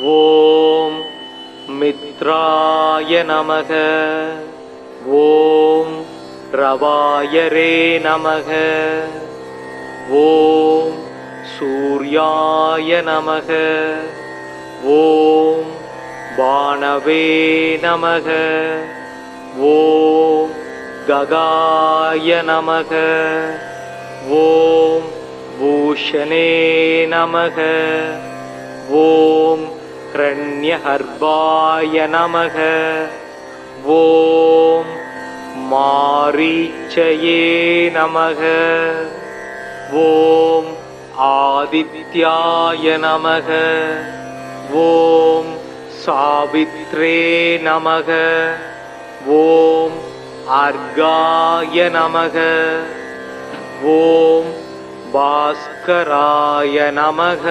ஓம் மித்ராய நமக. ஓம் ரவாயரே நமக. ஓம் சூர்யாய நமக. ஓம் பானவே நமக. ஓம் ககாய நமக. ஓம் பூஷணே நமக. ஓம் ஹ்ரண்யஹர்பாய நமக. ஓம் மாரீச்சயே நமக. ஓம் ஆதித்யாய நமக. ஓம் சாவித்ரே நமக. ஓம் அர்காய நமக. ஓம் பாஸ்கராய நமக.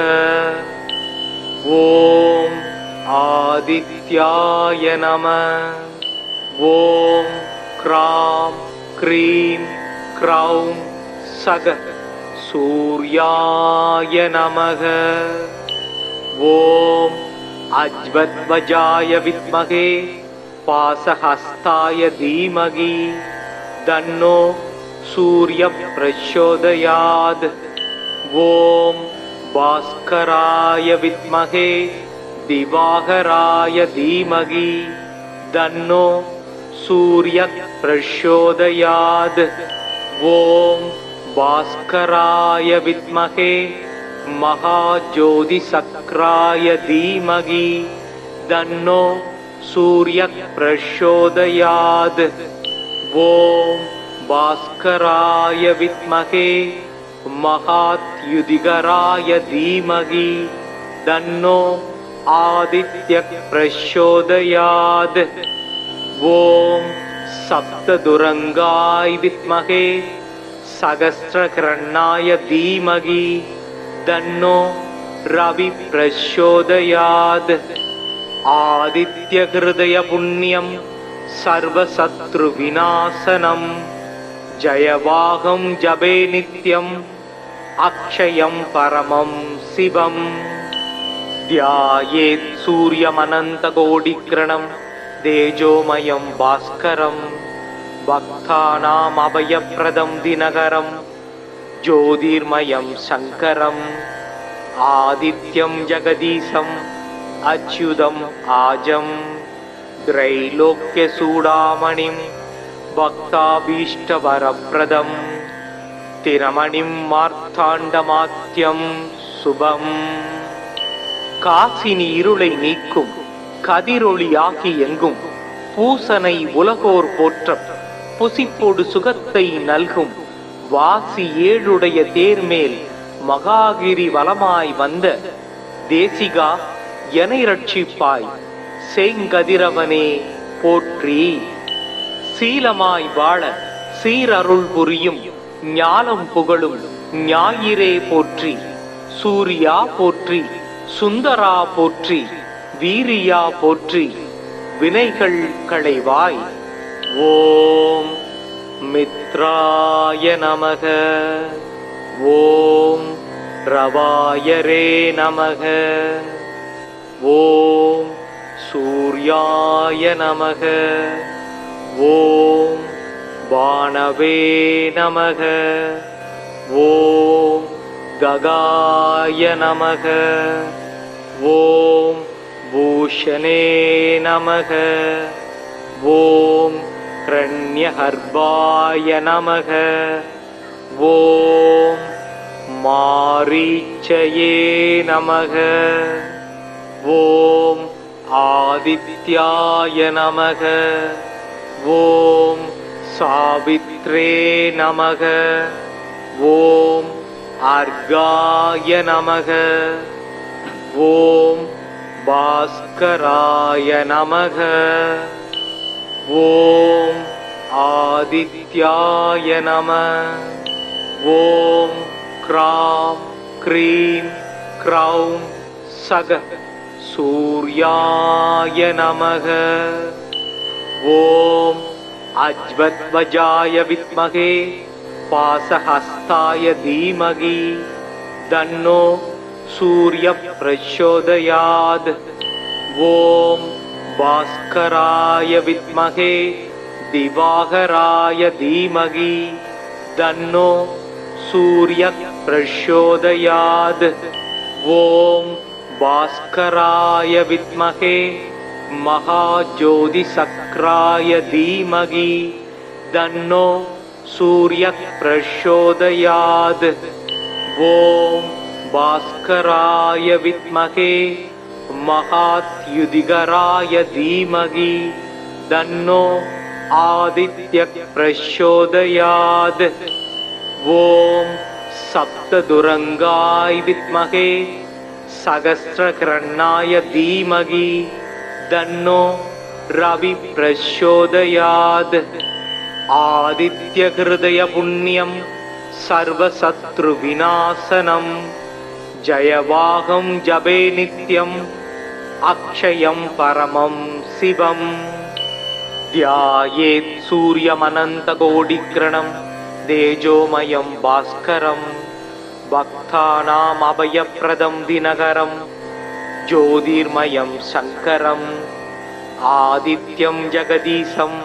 ஓம் ஆதித்யாய நம. ஓம் க்ராம் க்ரீம் க்ரௌம் சக சூர்யாய நமக. ஓம் அஜ்வத்வஜாய வித்மகே பாசஹஸ்தாய தீமகி தன்னோ சூர்ய பிரச்சோதயாத். ஓம் பாஸ்கராய வித்மகே திவாகராய தீமகி தன்னோ சூர்ய பிரச்சோதயாத். ஓம் பாஸ்கராய வித்மகே மகாஜோதிசக்ராய தீமகி தன்னோ சூர்ய பிரச்சோதயாத். ஓம் பாஸ்கராய வித்மகே மகாத்யுதிகராய தீமகி தன்னோ ஆதித்ய பிரச்சோதயாத். ஓம் சப்ததுரங்காய வித்மகே சகஸ்ரகிரணாய தீமகி தன்னோ ரவி பிரச்சோதயாத். ஆதித்ய ஹிருதய புண்ணியம் சர்வசத்ரு விநாசனம் ஜயவாகம் ஜபே நித்யம் அக்ஷயம் பரமம் சிவம். தியாயேத் சூரியமனந்த கோடிக்கிரணம் தேஜோமயம் பாஸ்கரம் பக்தானாம் அபயப்ரதம் தினகரம் ஜோதிர்மயம் சங்கரம் ஆதித்யம் ஜெகதீசம் அச்யுதம் ஆஜம் த்ரைலோக்ய சூடாமணிம் பக்தாபீஷ்டவரப்ரதம் திரமணிம் மார்த்தாண்டமாத்யம் சுபம். காசினி இருளை நீக்கும் கதிரொளியாகி எங்கும் பூசனை உலகோர் போற்ற புசிப்போடு சுகத்தை நல்கும் வாசி ஏழுடைய தேர்மேல் மகாகிரி வலமாய் வந்த தேசிகா எனை ரட்சிப்பாய் செங்கதிரவனே போற்றி. சீலமாய் வாழ சீரருள் புரியும் ஞானம் புகழும் ஞாயிறே போற்றி. சூர்யா போற்றி. சுந்தரா போற்றி. வீரியா போற்றி. வினைகள் களைவாய். ஓம் மித்ராய நமக. ஓம் ரவாயரே நமக. ஓம் சூர்யாய நமக. ஓம் பானவே நமக. ஓம் ககாய நமக. ஓம் பூஷணே நமக. ஓம் ஹ்ரண்யஹர்பாய நமக. ஓம் மாரீச்சயே நமக. ஓம் ஆதித்யாய நமக. ஓம் சாவித்ரே நமக. ஓம் அர்காய நமக. ஓம் பாஸ்கராய நமக. ஓம் ஆதித்யாய நம. ஓம் க்ராம் க்ரீம் க்ரௌம் சக சூர்யாய நமக. ஓம் அஜ்வத்வஜாய வித்மகே பாசஹஸ்தாய தீமகி தன்னோ சூர்ய பிரச்சோதயாத். ஓம் பாஸ்கராய வித்மகே திவாகராய தீமகி தன்னோ சூரிய பிரச்சோதயாத். ஓம் பாஸ்கராய வித்மகே மகாஜோதி சக்ராய தீமகி தன்னோ சூரிய பிரச்சோதயாத். ஓம் பாஸ்கராய வித்மகே மகாத்யுதிகராய தீமகி தன்னோ ஆதித்ய பிரச்சோதயாத். ஓம் சப்ததுரங்காய வித்மகே சகஸ்ரகிரணாய தீமகி தன்னோ ரவி பிரச்சோதயாத். ஆதித்ய ஹிருதய புண்ணியம் சர்வசத்ரு விநாசனம் ஜயவாகம் ஜபே நித்யம் அக்ஷயம் பரமம் சிவம். தியாயேத் சூரியமனந்தகோடிக்ரணம் தேஜோமயம் பாஸ்கரம் பக்தானாம் அபயப்ரதம் தினகரம் ஜோதிர்மயம் சங்கரம் ஆதித்யம் ஜெகதீசம்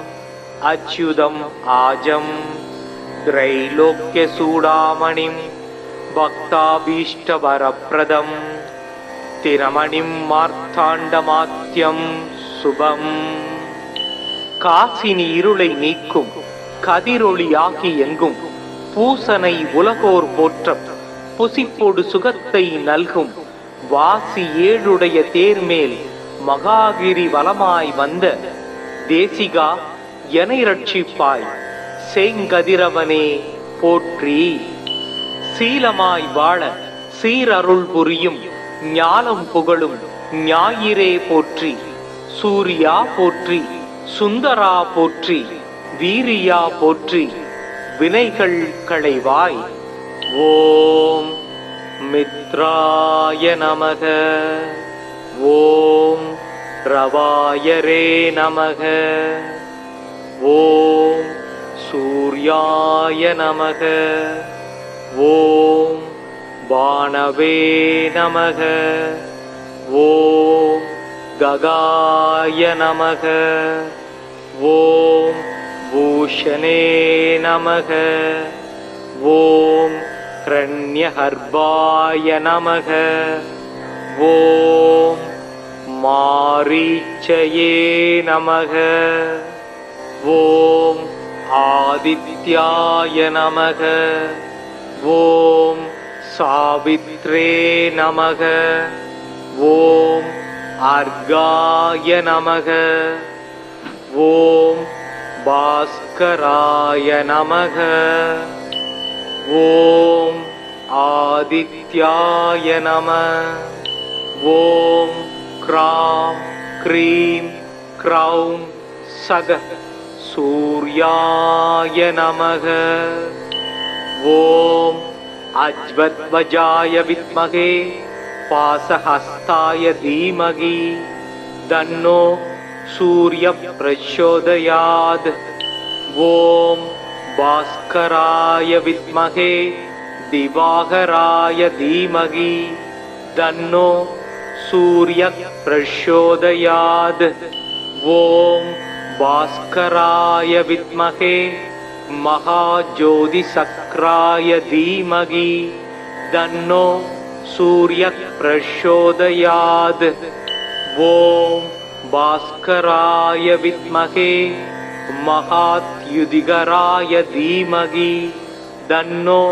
அச்யுதம் ஆஜம் த்ரைலோக்யசூடாமணிம் பக்தாபீஷ்டவரப்ரதம் திரமணிம் மார்த்தாண்டமாத்யம் சுபம். காசினி இருளை நீக்கும் கதிரொளியாகி எங்கும் பூசனை உலகோர் போற்ற புசிப்பொடு சுகத்தை நல்கும் வாசி ஏழுடைய தேர்மேல் மகாகிரி வலமாய் வந்த தேசிகா எனை ரட்சிப்பாய் செங்கதிரவனே போற்றி. சீலமாய் வாழ சீரருள் புரியும் ஞாலம் புகழும் ஞாயிறே போற்றி. சூர்யா போற்றி, சுந்தரா போற்றி, வீரியா போற்றி, வினைகள் களைவாய். ஓம் மித்ராய நமக. ஓம் ரவாயரே நமக. ஓம் சூர்யாய நமக. ஓம் பானவே நமக. ஓம் ககாய நமக. ஓம் பூஷணே நமக. ஓம் ஹ்ரண்யஹர்பாய நமக. ஓம் மாரீச்சயே நமக. ஓம் ஆதித்யாய நமக. ஓம் சாவித்ரே நமக. ஓம் அர்காய நமக. ஓம் பாஸ்கராய நமக. ஓம் ஆதித்யாய நம. ஓம் க்ராம் க்ரீம் க்ரௌம் சக சூர்யாய நமக. ஓம் அஜ்வத்வஜாய வித்மகே பாசஹஸ்தாய தீமகி தன்னோ சூரிய பிரச்சோதயாத். ஓம் பாஸ்கராய வித்மகே திவாகராய தீமகி தன்னோ சூரிய பிரச்சோதயாத். ஓம் பாஸ்கராய வித்மகே மகாஜோதி சக்ராய தீமகி தன்னோ சூரிய பிரச்சோதயாத். ஓம் பாஸ்கராய வித்மகே மகாத்யுதிகராய தீமகி தன்னோ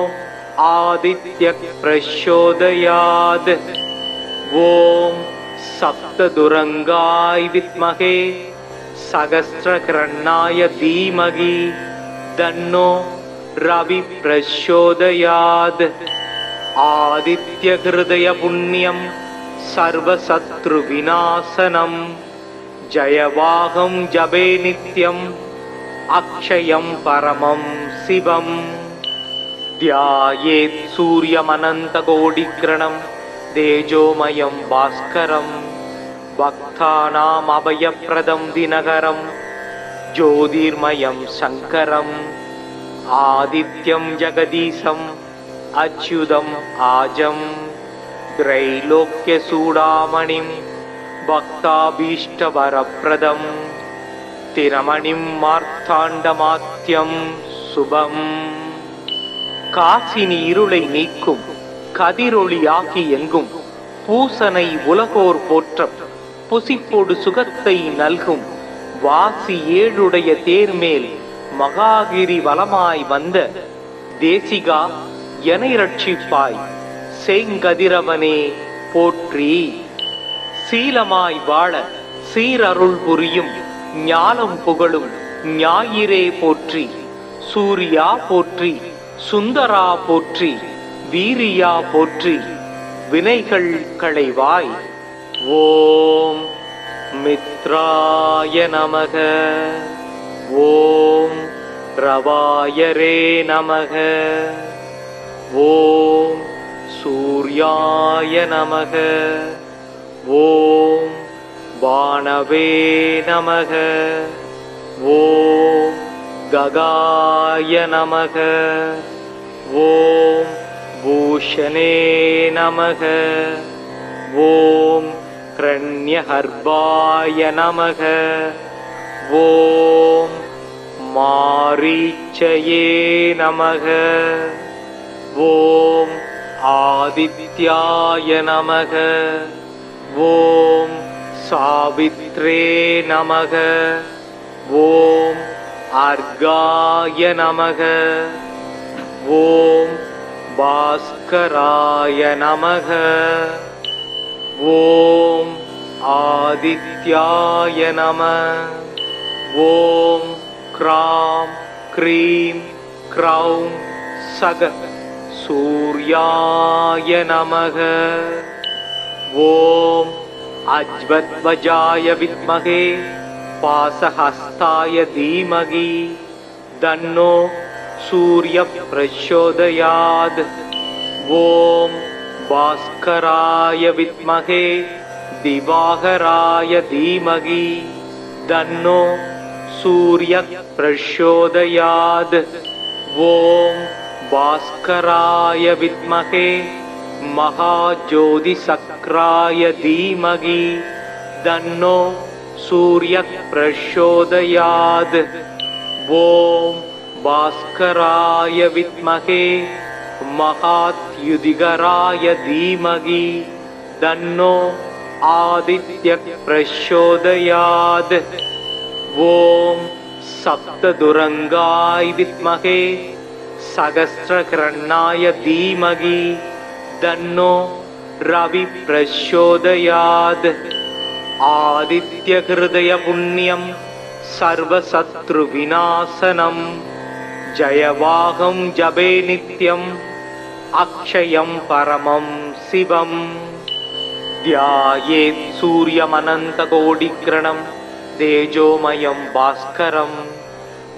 ஆதித்ய பிரச்சோதயாத். ஓம் சப்ததுரங்காய வித்மகே சகஸ்ரகிரணாய தீமகி தன்னோ ரவி பிரச்சோதயாத். ஆதித்ய ஹிருதய புண்ணியம் சர்வசத்ரு விநாசனம் ஜயவாகம் ஜபே நித்யம் அக்ஷயம் பரமம் சிவம். தியாயேத் சூரியமனந்தகோடிக்ரணம் தேஜோமயம் பாஸ்கரம் பக்தானாம் அபயப்ரதம் தினகரம் ஜோதிர்மயம் சங்கரம் ஆதித்யம் ஜெகதீசம் அச்யுதம் ஆஜம் த்ரைலோக்யசூடாமணிம் பக்தாபீஷ்டவரப்ரதம் திரமணிம் மார்த்தாண்டமாத்யம் சுபம். காசினி இருளை நீக்கும் கதிரொளியாகி எங்கும் பூசனை உலகோர் போற்ற புசிப்பொடு சுகத்தை நல்கும் வாசி ஏழுடைய தேர்மேல் மகாகிரி வலமாய் வந்த தேசிகா எனை ரட்சிப்பாய் செங்கதிரவனே போற்றி. சீலமாய் வாழ சீரருள் புரியும் ஞானம் புகழும் ஞாயிறே போற்றி. சூர்யா போற்றி, சுந்தரா போற்றி, வீரியா போற்றி, வினைகள் களைவாய். ஓம் மித்ராய நமக. ஓம் ரவாயரே நமக. ஓம் சூர்யாய நமக. ஓம் பானவே நமக. ஓம் ககாய நமக. ஓம் பூஷணே நமக. ஓம் கிரண்யஹர்பாய நமக. ஓம் மாரீச்சயே நமக. ஓம் ஆதித்யாய நமக. ஓம் சாவித்ரே நமக. ஓம் அர்காய நமக. ஓம் பாஸ்கராய நமக. ஓம் ஆதித்யாய நம. ஓம் க்ராம் க்ரீம் க்ரௌம் சக சூர்யாய நமக. ஓம் அஜ்வத்வஜாய வித்மகே பாசஹஸ்தாய தீமகி தன்னோ சூர்ய பிரச்சோதயாத். ஓம் பாஸ்கராய வித்மகே திவாகராய தீமகி தன்னோ சூர்ய பிரச்சோதயாத். ஓம் பாஸ்கராய வித்மகே மகாஜோதிசக்ராய தீமகி தன்னோ சூர்ய பிரச்சோதயாத். ஓம் பாஸ்கராய வித்மகே மகாத்யுதிகராய தீமகி தன்னோ ஆதித்ய பிரச்சோதயாத். ஓம் சப்ததுரங்காய வித்மகே சகஸ்ரகிரணாய தீமகி தன்னோ ரவி பிரச்சோதயாத். ஆதித்ய ஹிருதய புண்ணியம் சர்வசத்ரு விநாசனம் ஜயவாகம் ஜபே நித்யம் அக்ஷயம் பரமம் சிவம். தியாயேத் சூரியமனந்த கோடிக்ரணம் தேஜோமயம் பாஸ்கரம்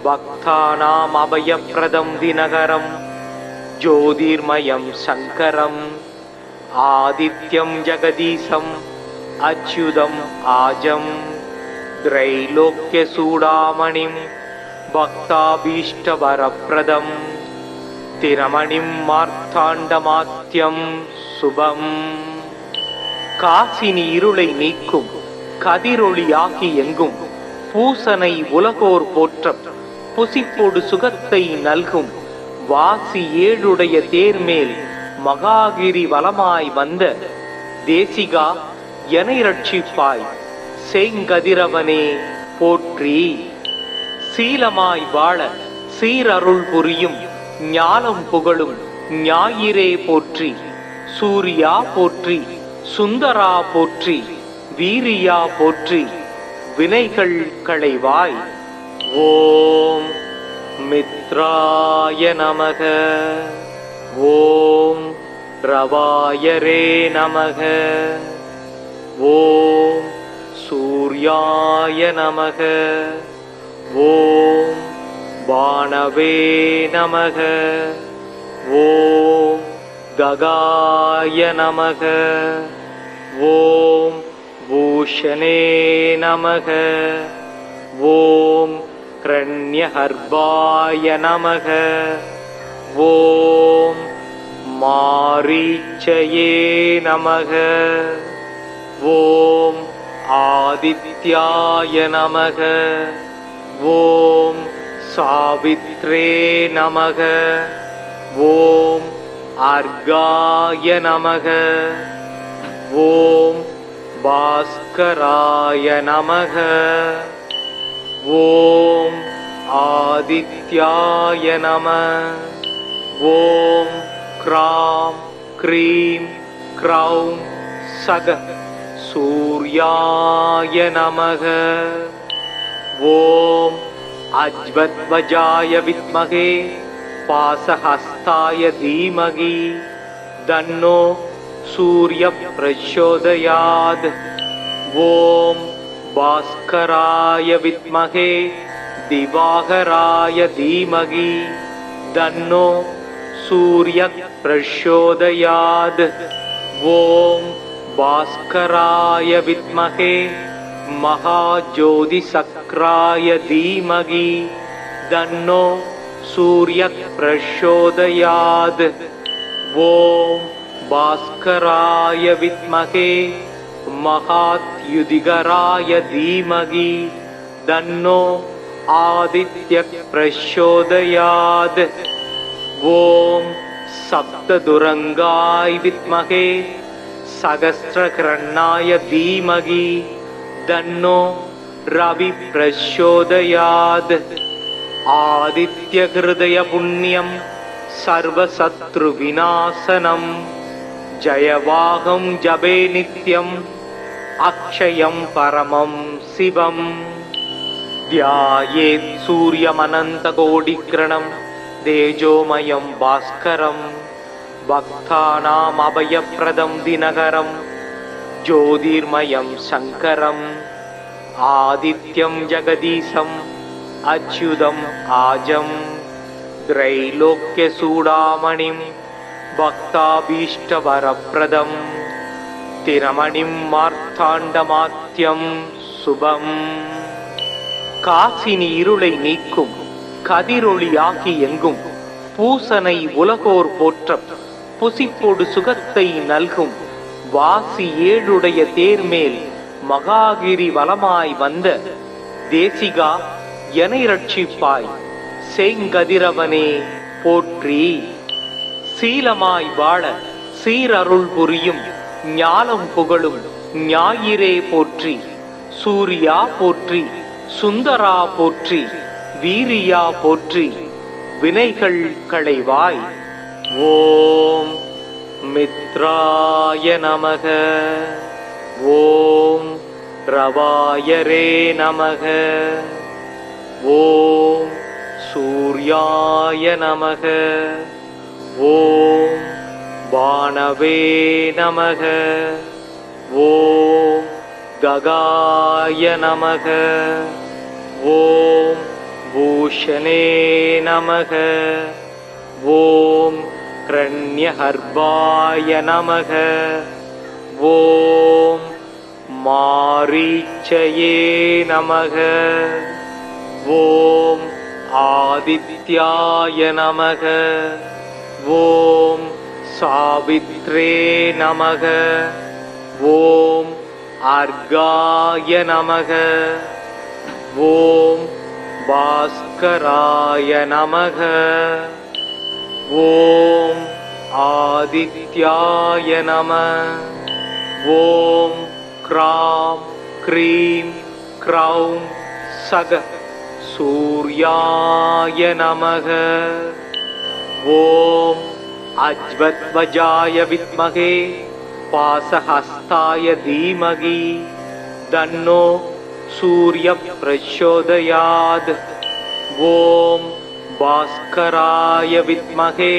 பக்தானாம் அபயப்ரதம் தினகரம் ஜோதிர்மயம் சங்கரம் ஆதித்யம் ஜெகதீசம் அச்யுதம் ஆஜம் த்ரைலோக்ய சூடாமணிம் பக்தாபீஷ்டவரப்ரதம் திரமணிம் மார்த்தாண்டமாத்யம் சுபம். காசினி இருளை நீக்கும் கதிரொளியாகி எங்கும் பூசனை உலகோர் போற்ற புசிப்பொடு சுகத்தை நல்கும் வாசி ஏழுடைய தேர்மேல் மகாகிரி வலமாய் வந்த தேசிகா எனை ரட்சிப்பாய் செங்கதிரவனே போற்றி. சீலமாய் வாழ சீரருள் புரியும் ஞானம் புகழும் ஞாயிறே போற்றி. சூர்யா போற்றி, சுந்தரா போற்றி, வீரியா போற்றி, வினைகள் களைவாய். ஓம் மித்ராய நமக. ஓம் ரவாயரே நமக. ஓம் சூர்யாய நமக. ஓம் பானவே நமக. ஓம் ககாய நமக. ஓம் பூஷணே நமக. ஓம் கிரண்யஹர்பாய நமக. ஓம் மாரீச்சயே நமக. ஓம் ஆதித்யாய நமக. ஓம் சாவித்ரே நமக. ஓம் அர்காய நமக. ஓம் பாஸ்கராய நமக. ஓம் ஆதித்யாய நம. ஓம் க்ராம் க்ரீம் க்ரௌம் சக சூர்யாய நமக. ஓம் அஜ்வத்வஜாய வித்மகே பாசஹஸ்தாய தீமகி தன்னோ சூர்ய பிரச்சோதயாத். ஓம் பாஸ்கராய வித்மகே திவாகராய தீமகி தன்னோ சூர்ய பிரச்சோதயாத். ஓம் பாஸ்கராய வித்மகே மகாஜோதிசக்ராய தீமகி தன்னோ சூர்ய பிரச்சோதயாத். ஓம் பாஸ்கராய வித்மகே மகாத்யுதிகராய தீமகி தன்னோ ஆதித்ய பிரச்சோதயாத். ஓம் சப்ததுரங்காய வித்மகே சகஸ்ரகிரணாய தீமகி தன்னோ ரவி பிரச்சோதயாத். ஆதித்ய ஹிருதய புண்ணியம் சர்வசத்ரு விநாசனம் ஜயவாகம் ஜபே நித்யம் அக்ஷயம் பரமம் சிவம். த்யாயேத் சூரியமனந்தகோடிக்ரணம் தேஜோமயம் பாஸ்கரம் பக்தானாம் அபயப்ரதம் தினகரம் ஜோதிர்மயம் சங்கரம் ஆதித்யம் ஜெகதீசம் அச்யுதம் ஆஜம் த்ரைலோக்யசூடாமணிம் பக்தாபீஷ்டவரப்ரதம் திரமணிம் மார்த்தாண்டமாத்யம் சுபம். காசினி இருளை நீக்கும் கதிரொளியாகி எங்கும் பூசனை உலகோர் போற்ற புசிப்பொடு சுகத்தை நல்கும் வாசி ஏழுடைய தேர்மேல் மகாகிரி வலமாய் வந்த தேசிகா எனை ரட்சிப்பாய் செங்கதிரவனே போற்றி. சீலமாய் வாழ சீரருள் புரியும் ஞானம் புகழும் ஞாயிறே போற்றி. சூர்யா போற்றி, சுந்தரா போற்றி, வீரியா போற்றி, வினைகள் களைவாய். ஓம் மித்ராய நமக. ஓம் ரவாயரே நமக. ஓம் சூர்யாய நமக. ஓம் பானவே நமக. ஓம் ககாய நமக. ஓம் பூஷணே நமக. ஓம் கிரண்யஹர்பாய நமக. ஓம் மாரீச்சயே நமக. ஓம் ஆதித்யாய நமக. ஓம் சாவித்ரே நமக. ஓம் அர்காய நமக. ஓம் பாஸ்கராய நமக. ஓம் ஆதித்யாய நம. ஓம் க்ராம் க்ரீம் க்ரௌம் சக சூர்யாய நமக. ஓம் அஜ்வத்வஜாய வித்மகே பாசஹஸ்தாய தீமகி தன்னோ சூர்ய பிரச்சோதயாத். ஓம் பாஸ்கராய வித்மகே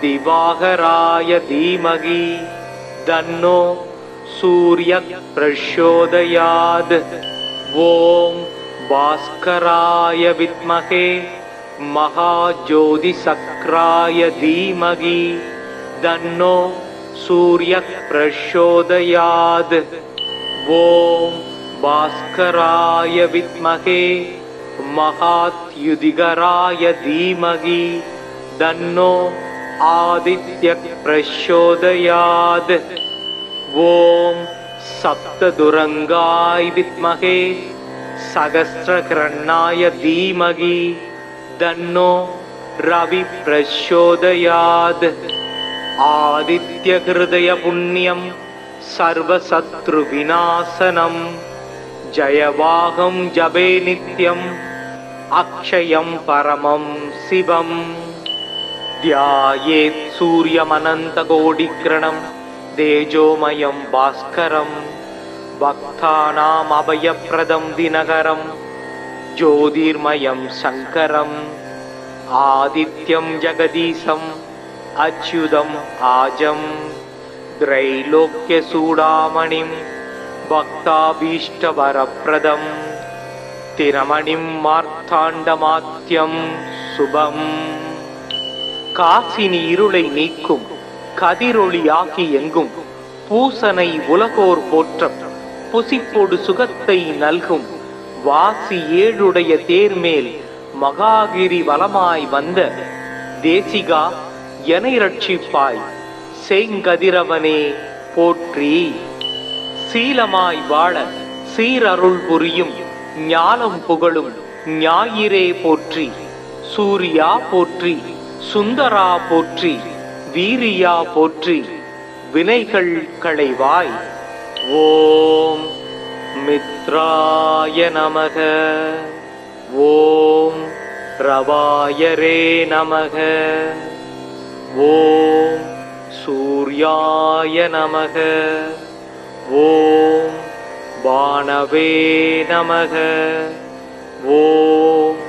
திவாகராய தீமகி தன்னோ சூர்ய பிரச்சோதயாத். ஓம் பாஸ்கராய வித்மகே மகாஜோதிசக்ராய தீமகி தன்னோ சூர்ய பிரச்சோதயாத். ஓம் பாஸ்கராய வித்மகே மகாத்யுதிகராய தீமகி தன்னோ ஆதித்ய பிரச்சோதயாத். ஓம் सप्तदुरंगाय विद्महे सहस्रकिरणाय धीमहि तन्नो रवि प्रचोदयात्। आदित्यहृदय पुण्यं सर्वशत्रुविनाशनं जयवाहं जपे नित्यम् अक्षयं परमं शिवं। ध्यायेत् सूर्यमनन्तकोटिकिरणं तेजोमयं भास्करं भक्तानाम् अभयप्रदं दिनकरं ज्योतिर्मयं शङ्करम् आदित्यं जगदीशम् अच्युतम् आजं त्रैलोक्यचूडामणिं भक्ताभीष्टवरप्रदं तिरमणिं मार्ताण्डमात्यं शुभम्। காசினி இருளை நீக்கும் கதிரொளியாகி எங்கும் பூசனை உலகோர் போற்றம் புசிப்பொடு சுகத்தை நல்கும் வாசி ஏழுடைய தேர்மேல் மகாகிரி வலமாய் வந்த தேசிகா எனை ரட்சிப்பாய் செங்கதிரவனே போற்றி। சீலமாய் வாழ சீரருள் புரியும் ஞானம் புகழும் ஞாயிறே போற்றி। சூர்யா போற்றி, சுந்தரா போற்றி, வீரியா போற்றி, வினைகள் களைவாய்। ஓம் மித்ராய நமக, ஓம் ரவாயரே நமக, ஓம் சூர்யாய நமக, ஓம் பானவே நமக, ஓம்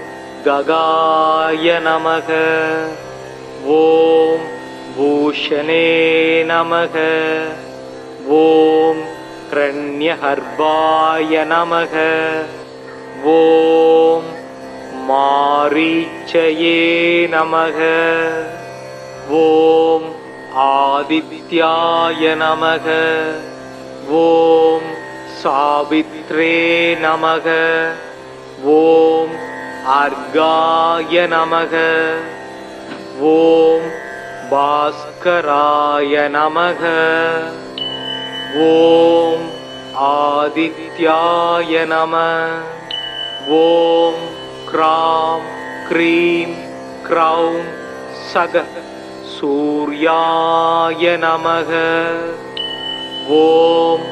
ககாய நமக, ஓம் பூஷணே நமக, ஓம் கிரண்யஹர்பாய நமக, ஓம் மாரீச்சயே நமக, ஓம் ஆதித்யாய நமக, ஓம் சாவித்ரே நமக, ஓம் அர்காய நமக, ஓம் பாஸ்கராய நமக, ஓம் ஆதித்யாய நம, ஓம் க்ராம் க்ரீம் க்ரௌம் சக சூர்யாய நமக, ஓம்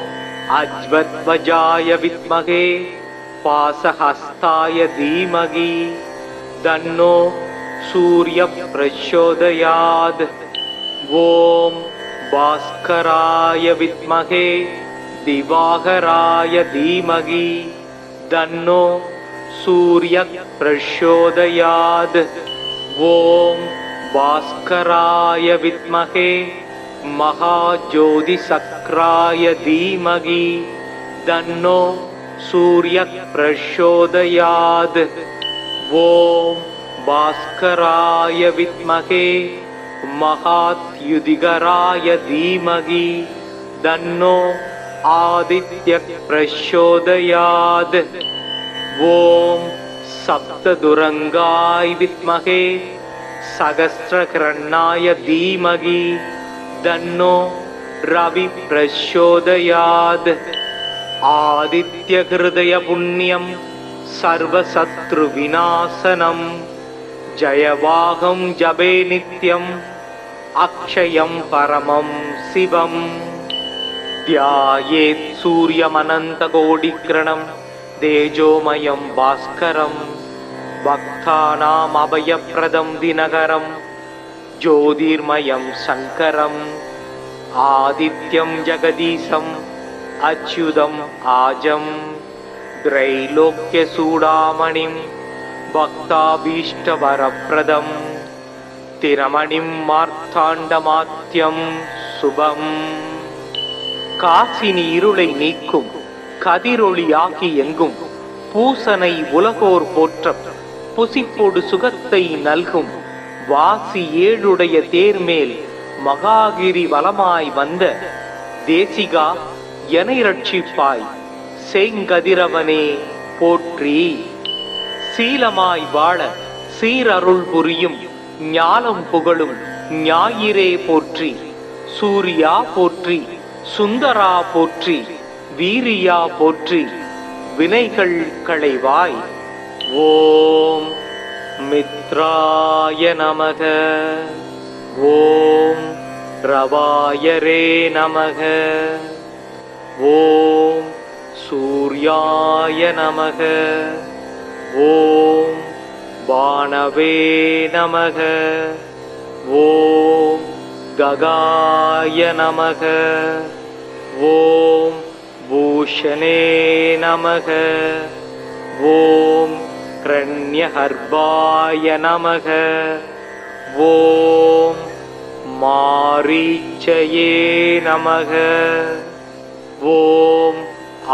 அஜ்வத்வஜாய வித்மகே பாசஹஸ்தாய தீமகி தன்னோ சூர்ய பிரச்சோதயாத்। ஓம் பாஸ்கராய வித்மகே திவாகராய தீமகி தன்னோ சூர்ய பிரச்சோதயாத்। ஓம் பாஸ்கராய வித்மகே மகாஜோதிசக்ராய தீமகி தன்னோ சூர்ய பிரச்சோதயாத்। ஓம் பாஸ்கராய வித்மகே மகாத்யுதிகராய தீமகி தன்னோ ஆதித்ய பிரச்சோதயாத்। ஓம் சப்ததுரங்காய வித்மகே சகஸ்ரகிரणाय தீமகி தன்னோ ரவி பிரச்சோதயாத்। आदित्यहृदय पुण्यं सर्वशत्रुविनाशनं जयवाहं जपे नित्यम् अक्षयं परमं शिवम्। ध्यायेत् सूर्यमनन्तकोटिकिरणं तेजोमयं भास्करं भक्तानाम् अभयप्रदं दिनकरं ज्योतिर्मयं शङ्करम् आदित्यं जगदीशम् अच्युतम् आजं त्रैलोक्यचूडामणिं भक्ताभीष्टवरप्रदं तिरमणिं मार्ताण्डमात्यं शुभम्। காசினி இருளை நீக்கும் கதிரொளியாகி எங்கும் பூசனை உலகோர் போற்றம் புசிப்பொடு சுகத்தை நல்கும் வாசி ஏழுடைய தேர்மேல் மகாகிரி வலமாய் வந்த தேசிகா எனை ரட்சிப்பாய் செங்கதிரவனே போற்றி। சீலமாய் வாழ சீரருள் புரியும் ஞானம் புகழும் ஞாயிறே போற்றி। சூர்யா போற்றி, சுந்தரா போற்றி, வீரியா போற்றி வினைகள் களைவாய். ஓம் மித்ராய நமக. ஓம் ரவாயரே நமக. ஓம் சூர்யாய நமக. ஓம் பானவே நமக. ஓம் ககாய நமக. ஓம் பூஷணே நமக. ஓம் கிரண்யஹர்பாய நமக. ஓம் மாரீச்சயே நமக. ஓம்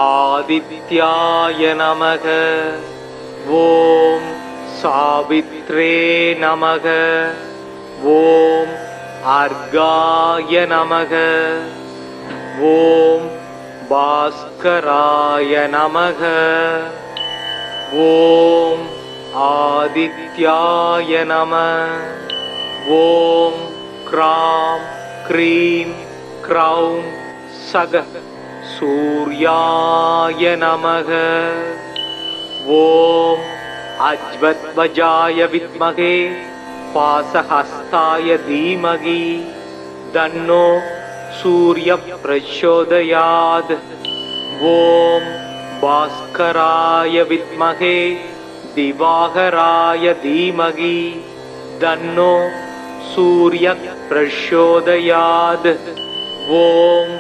ஆதித்யாய நமக. ஓம் சாவித்ரே நமக. ஓம் அர்காய நமக. ஓம் பாஸ்கராய நமக. ஓம் ஆதித்யாய நம. ஓம் க்ராம் க்ரீம் க்ரௌம் சக சூர்யாய நமக. ஓம் அஜ்வத்வஜாய வித்மகே பாசஹஸ்தாய தீமகி தன்னோ சூர்ய பிரச்சோதயாத். ஓம் பாஸ்கராய வித்மகே திவாகராய தீமகி தன்னோ சூர்ய பிரச்சோதயாத். ஓம்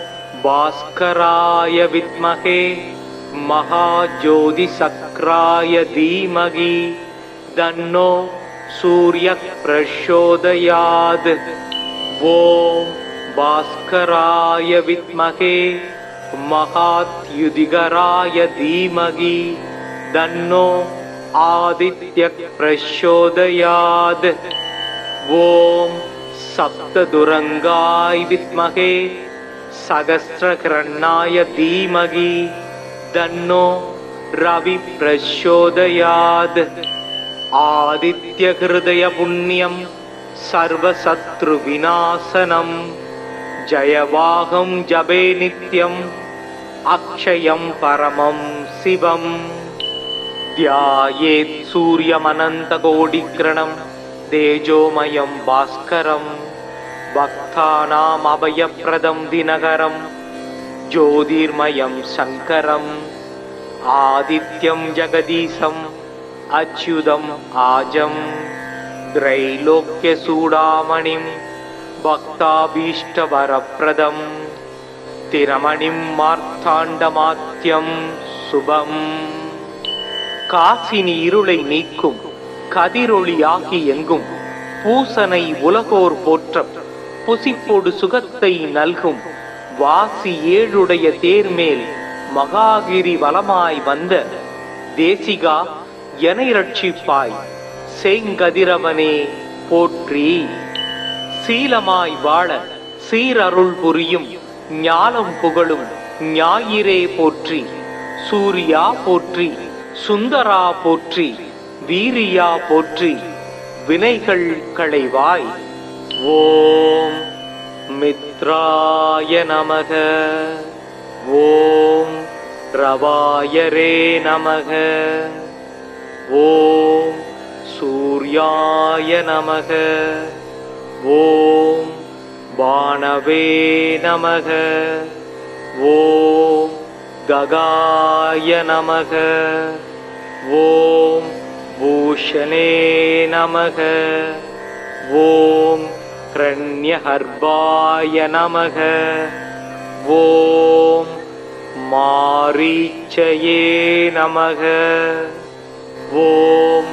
பாஸ்கராய வித்மகே மகாஜோதிசக்ராய தீமகி தன்னோ சூர்ய பிரச்சோதயாத். ஓம் பாஸ்கராய வித்மகே மகாத்யுதிகராய தீமகி தன்னோ ஆதித்ய பிரச்சோதயாத். ஓம் சப்ததுரங்காய வித்மகே சகஸ்ரகிரணாய தீமகி தன்னோ ரவி பிரச்சோதயாத். ஆதித்ய ஹிருதய புண்ணியம் சர்வசத்ரு விநாசனம் ஜயவாகம் ஜபே நித்யம் அக்ஷயம் பரமம் சிவம். தியாயேத் சூரியமனந்த கோடிக்ரணம் தேஜோமயம் பாஸ்கரம் பக்தானாம் அபயப்ரதம் தினகரம் ஜோதிர்மயம் சங்கரம் ஆதித்யம் ஜெகதீசம் அச்யுதம் ஆஜம் த்ரைலோக்ய சூடாமணிம் பக்தாபீஷ்டவரப்ரதம் திரமணிம் மார்த்தாண்டமாத்யம் சுபம். காசினி இருளை நீக்கும் கதிரொளியாகி எங்கும் பூசனை உலகோர் போற்ற புசிப்பொடு சுகத்தை நல்கும் வாசி ஏழுடைய தேர்மேல் மகாகிரி வலமாய் வந்த தேசிகா எனை ரட்சிப்பாய் செங்கதிரவனே போற்றி. சீலமாய் வாழ சீரருள் புரியும் ஞானம் புகழும் ஞாயிறே போற்றி. சூர்யா போற்றி. சுந்தரா போற்றி. வீரியா போற்றி. வினைகள் களைவாய். ஓம் மித்ராய நமக. ஓம் ரவாயரே நமக. ஓம் சூர்யாய நமக. ஓம் பானவே நமக. ஓம் ககாய நமக. ஓம் பூஷணே நமக. ஓம் கிரண்யஹர்பாய நமக. ஓம் மாரீச்சயே நமக. ஓம்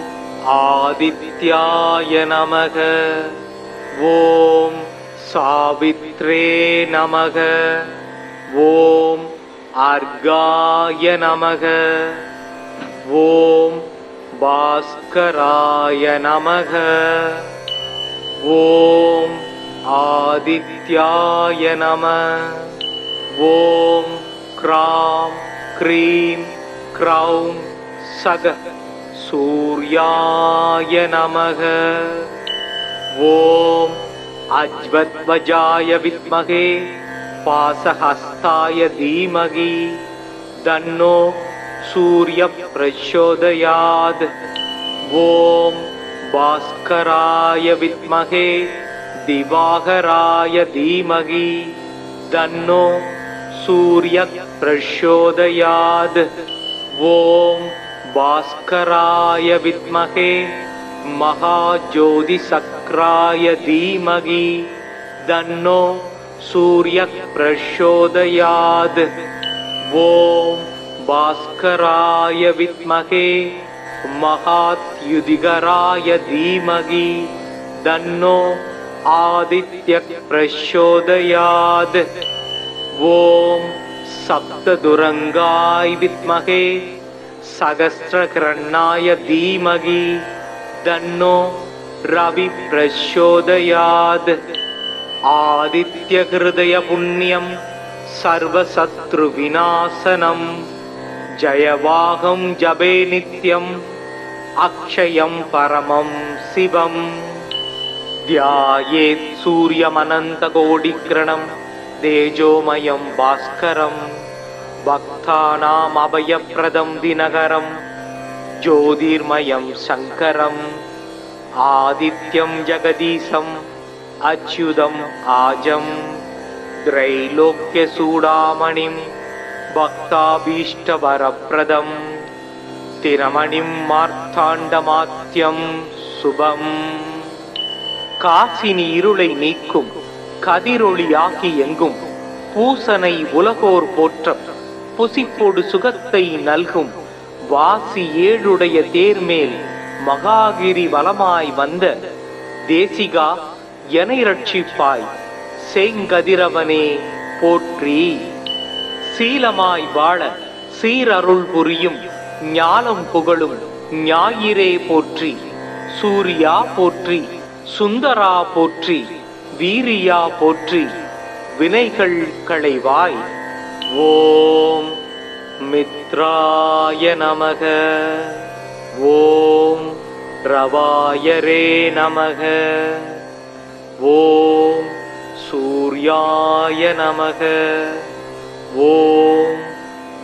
ஆதித்யாய நமக. ஓம் சாவித்ரே நமக. ஓம் அர்காய நமக. ஓம் பாஸ்கராய நமக. ஓம் ஆதித்யாய நம. ஓம் க்ராம் க்ரீம் க்ரௌம் சக சூர்யாய நமக. ஓம் அஜ்வத்வஜாய வித்மகே பாசஹஸ்தாய தீமகி तन्नो सूर्यः प्रचोदयात्। ॐ भास्कराय विद्महे दिवाकराय धीमहि तन्नो सूर्यः प्रचोदयात्। ॐ भास्कराय विद्महे महाज्योतिषक्राय धीमहि तन्नो सूर्यः प्रचोदयात्। ॐ भास्कराय विद्महे महाद्युतिकराय धीमहि तन्नो आदित्यः प्रचोदयात्। ॐ सप्तदुरंगाय विद्महे सहस्रकिरणाय धीमहि तन्नो रवि प्रचोदयात्। आदित्यहृदय पुण्यं सर्वशत्रुविनाशनं जयवाहं जपे नित्यम् अक्षयं परमं शिवं। ध्यायेत् सूर्यमनन्तकोटिकिरणं तेजोमयं भास्करं भक्तानाम् अभयप्रदं दिनकरं ज्योतिर्मयं शङ्करम् आदित्यं जगदीशम् अच्युतम् आजं त्रैलोक्यचूडामणिं भक्ताभीष्टवरप्रदं तिरमणिं मार्ताण्डमात्यं शुभम्। காசினி இருளை நீக்கும் கதிரொளியாகி எங்கும் பூசனை உலகோர் போற்றம் புசிப்போடு சுகத்தை நல்கும் வாசி ஏழுடைய தேர்மேல் மகாகிரி வலமாய் வந்த தேசிகா எனை ரட்சிப்பாய் செங்கதிரவனே போற்றி. சீலமாய் வாழ சீரருள் புரியும் ஞானம் புகழும் ஞாயிறே போற்றி. சூர்யா போற்றி, சுந்தரா போற்றி, வீரியா போற்றி, வினைகள் களைவாய். ஓம் மித்ராய நமக. ஓம் ரவாயரே நமக. ஓம் சூர்யாய நமக. ஓம்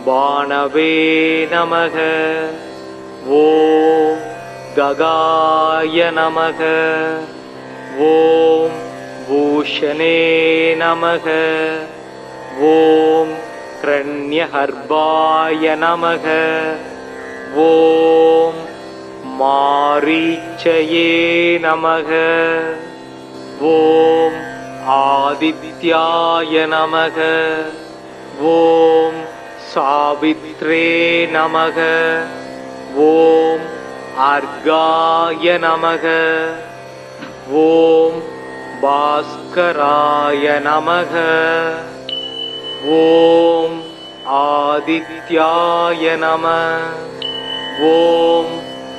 பானவே நமக. ஓம் ககாய நமக. ஓம் பூஷணே நமக. ஓம் கிரண்யஹர்பாய நமக. ஓம் மாரீச்சயே நமக. ஓம் ஆதித்யாய நமக. ஓம் சாவித்ரே நமக. ஓம் அர்காய நமக. ஓம் பாஸ்கராய நமக. ஓம் ஆதித்யாய நம. ஓம்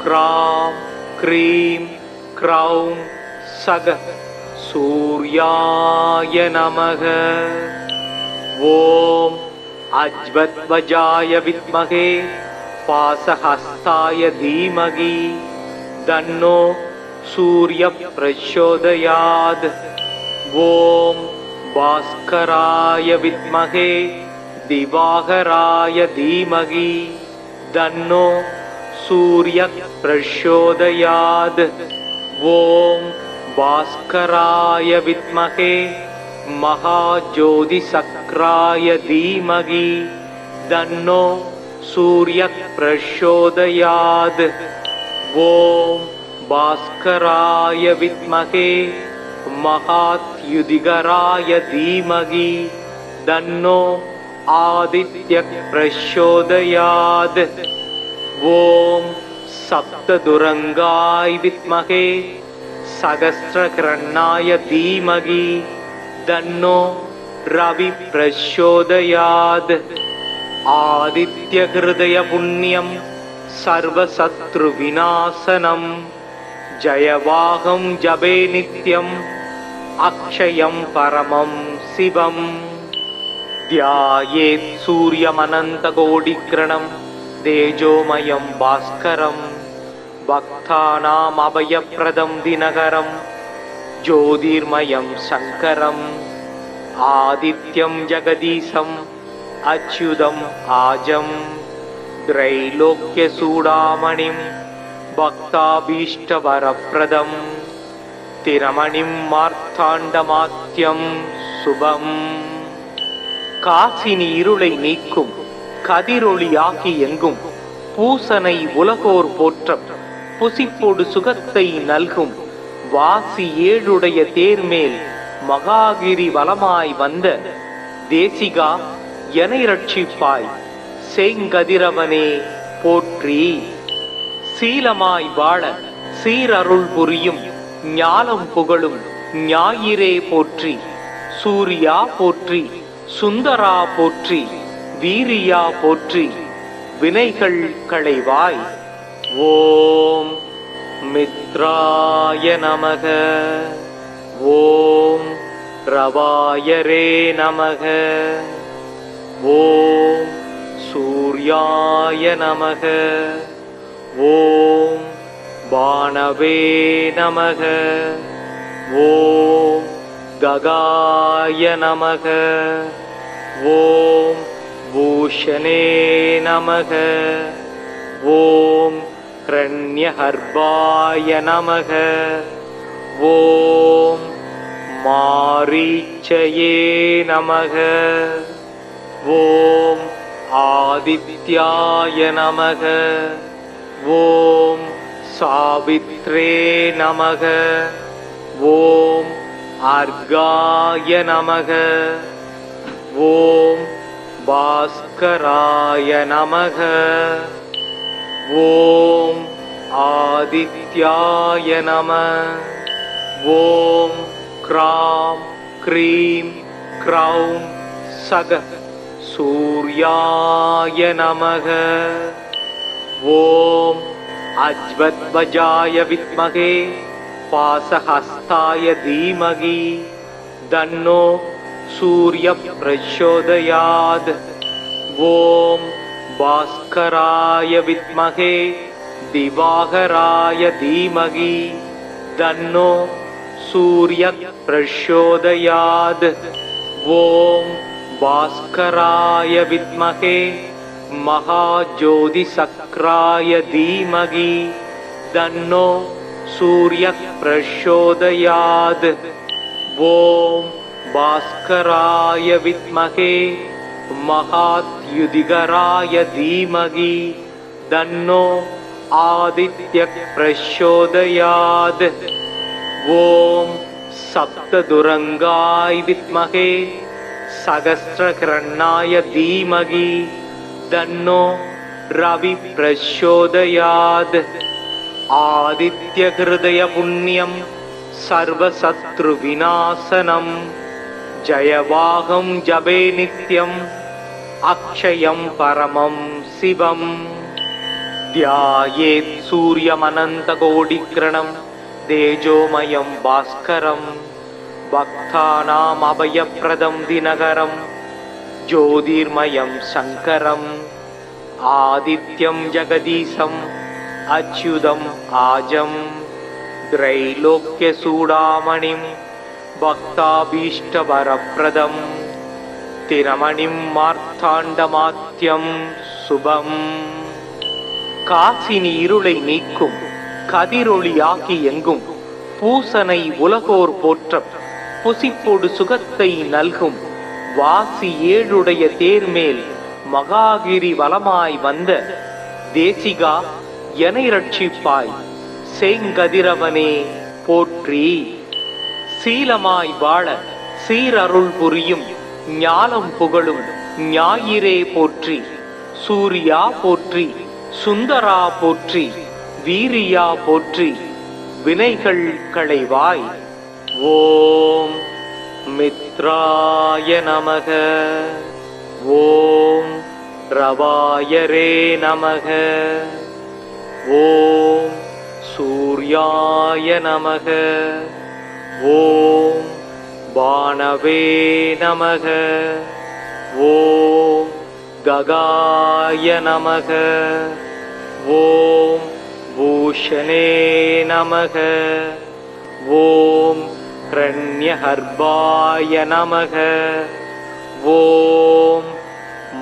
க்ராம் க்ரீம் க்ரௌம் சக சூர்யாய நமக. ஓம் அஜ்வத்வஜாய வித்மகே பாசஹஸ்தாய தீமகி தன்னோ சூர்ய பிரச்சோதயாத். ஓம் பாஸ்கராய வித்மகே திவாகராய தீமகி தன்னோ சூர்ய பிரச்சோதயாத். ஓம் பாஸ்கராய வித்மகே महाज्योतिषक्राय धीमहि तन्नो सूर्यः प्रचोदयात्. ॐ भास्कराय विद्महे महाद्युतिकराय धीमहि तन्नो आदित्यः प्रचोदयात्. ॐ सप्तदुरंगाय विद्महे सहस्रकिरणाय धीमहि तन्नो रवि प्रचोदयात्. आदित्यहृदय पुण्यं सर्वशत्रुविनाशनं जयवाहं जपे नित्यम् अक्षयं परमं शिवम्. ध्यायेत् सूर्यमनन्तकोटिकिरणं तेजोमयं भास्करं भक्तानाम् अभयप्रदं दिनकरं ज्योतिर्मयं शङ्करम् आदित्यं जगदीशम् अच्युतम् आजं त्रैलोक्यचूडामणिं भक्ताभीष्टवरप्रदं तिरमणिं मार्ताण्डमात्यं शुभम् காசினி இருளை நீக்கும் கதிரொளியாகி எங்கும் பூசனை உலகோர் போற்றம் புசிப்போடு சுகத்தை நல்கும் வாசி ஏழுடைய தேர்மேல் மகாகிரி வலமாய் வந்த தேசிகா எனை ரட்சிப்பாய் செங்கதிரவனே போற்றி. சீலமாய் வாழ சீரருள் புரியும் ஞானம் புகழும் ஞாயிறே போற்றி. சூர்யா போற்றி, சுந்தரா போற்றி, வீரியா போற்றி, வினைகள் களைவாய். ஓம் மித்ராய நமக. ஓம் ரவாயரே நமக. ஓம் சூர்யாய நமக. ஓம் பாணவே நமக. ஓம் ககாய நமக. ஓம் பூஷணே நமக. ஓம் ஹ்ரண்யஹர்பாய நமக. ஓம் மாரீச்சயே நமக. ஓம் ஆதித்யாய நமக. ஓம் சாவித்ரே நமக. ஓம் அர்காய நமக. ஓம் பாஸ்கராய நமக. ஓம் ஆதித்யாய நம. ஓம் க்ராம் க்ரீம் க்ரௌம் சக சூர்யாய நமக. ஓம் அஜ்வத்வஜாய வித்மகே பாசஹஸ்தாய தீமகி தன்னோ சூர்ய பிரச்சோதயாத். ஓம் பாஸ்கராய வித்மகே திவாகராய தீமகி தன்னோ சூர்ய பிரச்சோதயாத். ஓம் பாஸ்கராய வித்மகே மகாஜோதிசக்ராய தீமகி தன்னோ சூர்ய பிரச்சோதயாத். ஓம் பாஸ்கராய வித்மகே மகாத்யுதிகராய தீமகி தன்னோ ஆதித்ய பிரச்சோதயாத். ஓம் சப்ததுரங்காய வித்மகே சகஸ்ரகிரணாய தீமகி தன்னோ ரவி பிரச்சோதயாத். ஆதித்ய ஹிருதய புண்ணியம் சர்வசத்ரு விநாசனம் ஜயவாகம் ஜபே நித்யம் அக்ஷயம் பரமம் சிவம். தியாயேத் சூரியமனந்த கோடிக்ரணம் தேஜோமயம் பாஸ்கரம் பக்தானாம் அபயப்ரதம் தினகரம் ஜோதிர்மயம் சங்கரம் ஆதித்யம் ஜெகதீசம் அச்யுதம் ஆஜம் த்ரைலோக்யசூடாமணிம் பக்தாபீஷ்டவரப்ரதம் திரமணிம் மார்த்தாண்டமாத்யம் சுபம். காசினி இருளை நீக்கும் கதிரொளியாகி எங்கும் பூசனை உலகோர் போற்றம் புசிப்போடு சுகத்தை நல்கும் வாசி ஏழுடைய தேர்மேல் மகாகிரி வலமாய் வந்த தேசிகா எனை ரட்சிப்பாய் செங்கதிரவனே போற்றி. சீலமாய் வாழ சீரருள் புரியும் ஞானம் புகழும் ஞாயிறே போற்றி. சூர்யா போற்றி, சுந்தரா போற்றி, வீரியா போற்றி, வினைகள் களைவாய். ஓம் மித்ராய நமக. ஓம் ரவாயரே நமக. ஓம் சூர்யாய நமக. ஓம் பாணவே நமக. ஓம் ககாய நமக. ஓம் பூஷணே நமக. ஓம் ஹ்ரண்யஹர்பாய நமக. ஓம்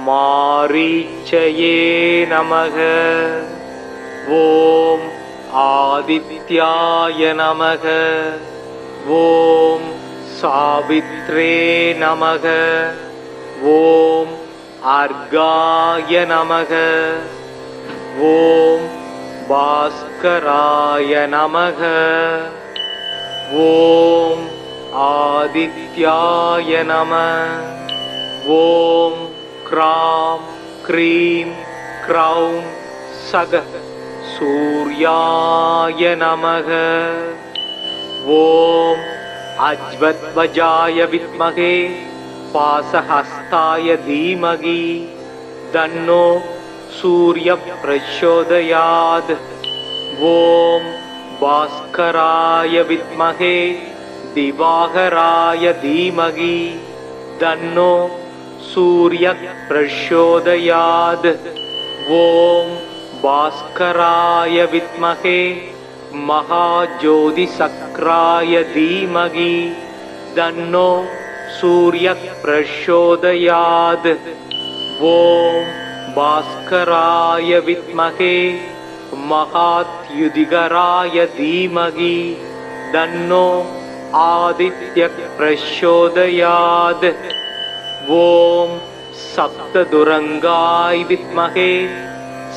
மாரீச்சயே நமக. ஓம் ஆதித்யாய நமக. ஓம் சாவித்ரே நமக. ஓம் அர்காய நமக. ஓம் பாஸ்கராய நமக. ஓம் ஆதித்யாய நம. ஓம் க்ராம் க்ரீம் க்ரௌம் சக சூர்யாய நமக. ஓம் அஜ்வத்வஜாய வித்மகே பாசஹஸ்தாய தீமகி தன்னோ சூர்ய பிரச்சோதயாத். ஓம் பாஸ்கராய வித்மகே திவாகராய தீமகி தன்னோ சூர்ய பிரச்சோதயாத். ஓம் பாஸ்கராய வித்மகே மகாஜோதிசக்ராய தீமகி தன்னோ சூர்ய பிரச்சோதயாத். ஓம் பாஸ்கராய வித்மகே மகாத்யுதிகராய தீமகி தன்னோ ஆதித்ய பிரச்சோதயாத். ஓம் சப்ததுரங்காய வித்மகே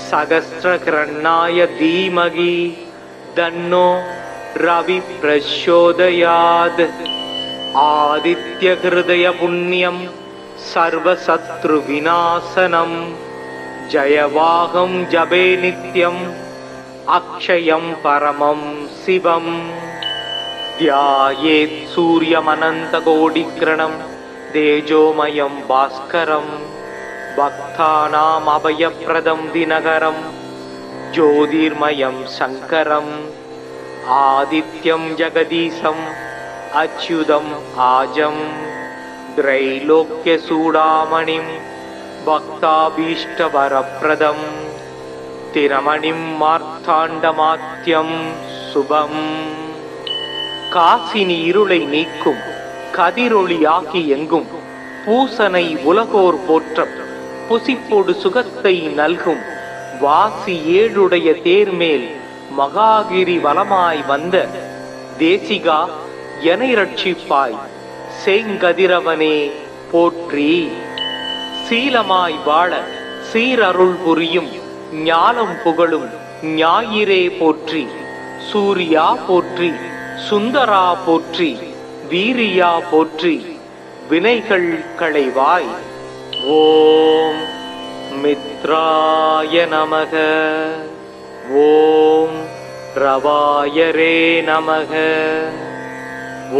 சகஸ்ரகிரணாய தீமகி தன்னோ ரவி பிரச்சோதயாத். ஆதித்ய ஹிருதய புண்ணியம் சர்வசத்ரு விநாசனம் ஜயவாகம் ஜபே நித்யம் அக்ஷயம் பரமம் சிவம். தியாயேத் சூரியமனந்தகோடிக்கிரணம் தேஜோமயம் பாஸ்கரம் பக்தானாம் அபயப்ரதம் தினகரம் ஜோதிர்மயம் சங்கரம் ஆதித்யம் ஜெகதீசம் அச்யுதம் ஆஜம் த்ரைலோக்யசூடாமணிம் பக்தாபீஷ்டவரப்ரதம் திரமணிம் மார்த்தாண்டமாத்யம் சுபம். காசினி இருளை நீக்கும் கதிரொளியாகி எங்கும் பூசனை உலகோர் போற்ற புசிப்பொடு சுகத்தை நல்கும் வாசி ஏழுடைய தேர்மேல் மகாகிரி வலமாய் வந்த தேசிகா எனை ரட்சிப்பாய் செங்கதிரவனே போற்றி. சீலமாய் வாழ சீரருள் புரியும் ஞானம் புகழும் ஞாயிறே போற்றி. சூர்யா போற்றி, சுந்தரா போற்றி, வீரியா போற்றி, வினைகள் களைவாய். ஓம் மித்ராய நமக. ஓம் ரவாயரே நமக.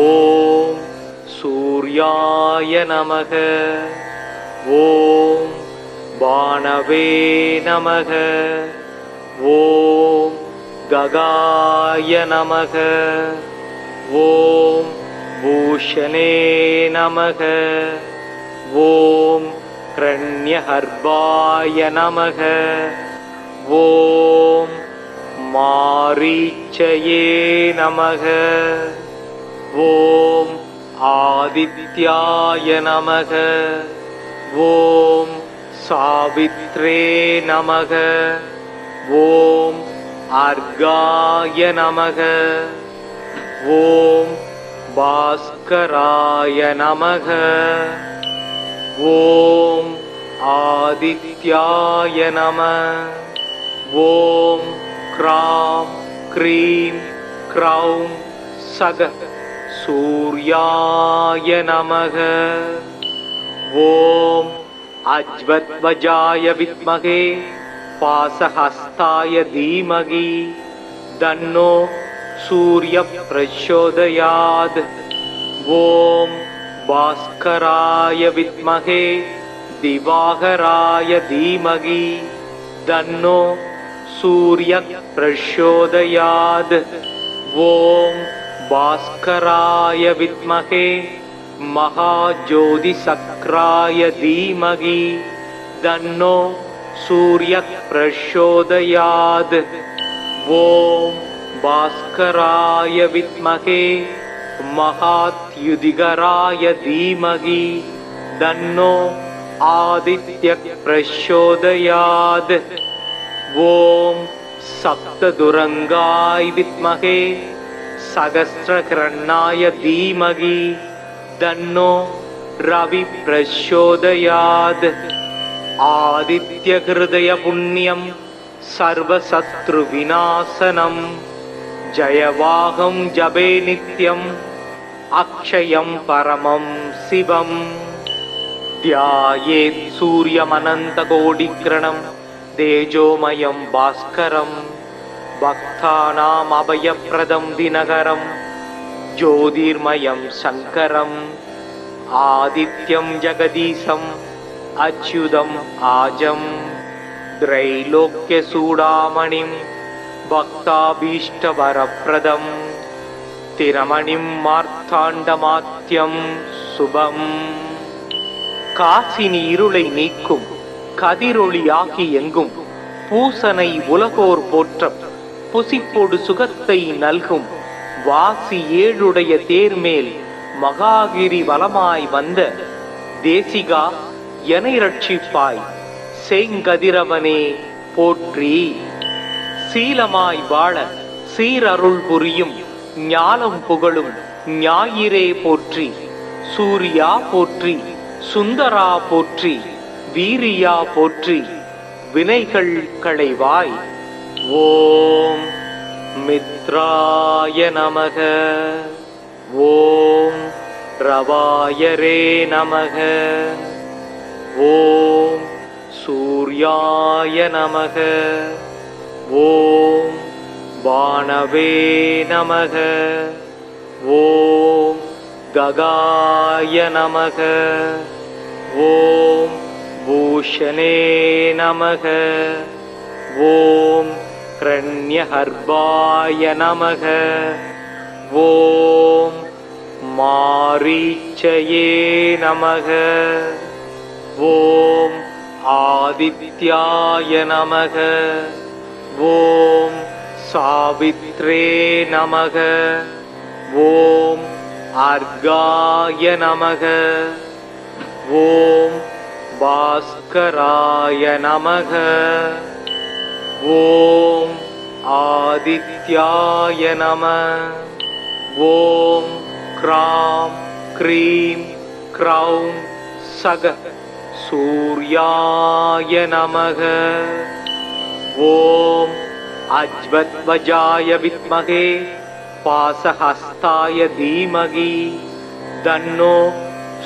ஓம் சூர்யாய நமக. ஓம் பாணவே நமக. ஓம் ககாய நமக. ஓம் பூஷணே நமக. ஓம் கிரண்யஹர்பாய நமக. ஓம் மாரீச்சயே நமக. ஓம் ஆதித்யாய நமக. ஓம் சாவித்ரே நமக. ஓம் அர்காய நமக. ஓம் பாஸ்கராய நமக. ஓம் ஆதித்யாய நம. ஓம் க்ராம் க்ரீம் க்ரௌம் சக சூர்யாய நமக. ஓம் அஜ்வத்வஜாய வித்மகே பாசஹஸ்தாய தீமகி தன்னோ சூர்ய பிரச்சோதயாத். ஓம் பாஸ்கராய வித்மகே திவாகராய தீமகி தன்னோ சூர்ய பிரச்சோதயாத். ஓம் பாஸ்கராய வித்மகே மகாஜோதிசக்ராய தீமகி தன்னோ சூர்ய பிரச்சோதயாத். ஓம் பாஸ்கராய வித்மகே மகாத்யுதிகராய தீமகி தன்னோ आदित्य प्रचोदयात्। ओम सप्तदुरंगाय विद्महे सहस्रकिरणाय धीमहि तन्नो रवि प्रचोदयात्। आदित्य हृदय पुण्यम सर्वशत्रु विनाशनम जयवाहं जपे नित्यम अक्षयं परमं शिवम। ध्यायेत् सूर्यमनन्तकोटिकिरणं तेजोमयं भास्करं भक्तानाम् अभयप्रदं दिनकरं ज्योतिर्मयं शङ्करम् आदित्यं जगदीशम् अच्युतम् आजं त्रैलोक्यचूडामणिं भक्ताभीष्टवरप्रदं तिरमणिं मार्ताण्डमात्यं शुभम्। காசினி இருளை நீக்கும் கதிரொளியாகி எங்கும் பூசனை உலகோர் போற்ற புசிப்பொடு சுகத்தை நல்கும் வாசி ஏழுடைய தேர்மேல் மகாகிரி வலமாய் வந்த தேசிகா எனை ரட்சிப்பாய் செங்கதிரவனே போற்றி। சீலமாய் வாழ சீரருள் புரியும் ஞாலம் புகழும் ஞாயிறே போற்றி। சூர்யா போற்றி, சுந்தரா போற்றி, வீரியா போற்றி, வினைகள் களைவாய்। ஓம் மித்ராய நமக, ஓம் ரவாயரே நமக, ஓம் சூர்யாய நமக, ஓம் பானவே நமக, ஓம் ககாய நமக, ஓம் பூஷணே நமக, ஓம் கிரண்யஹர்பாய நமக, ஓம் மாரீச்சயே நமக, ஓம் ஆதித்யாய நமக, ஓம் சாவித்ரே நமக, ஓம் அர்காய நமக, ஓம் பாஸ்கராய நமக, ஓம் ஆதித்யாய நம, ஓம் க்ராம் க்ரீம் க்ரௌம் சக சூர்யாய நமக, ஓம் அஜ்வத்வஜாய வித்மகே பாசஹஸ்தாய தீமகி தன்னோ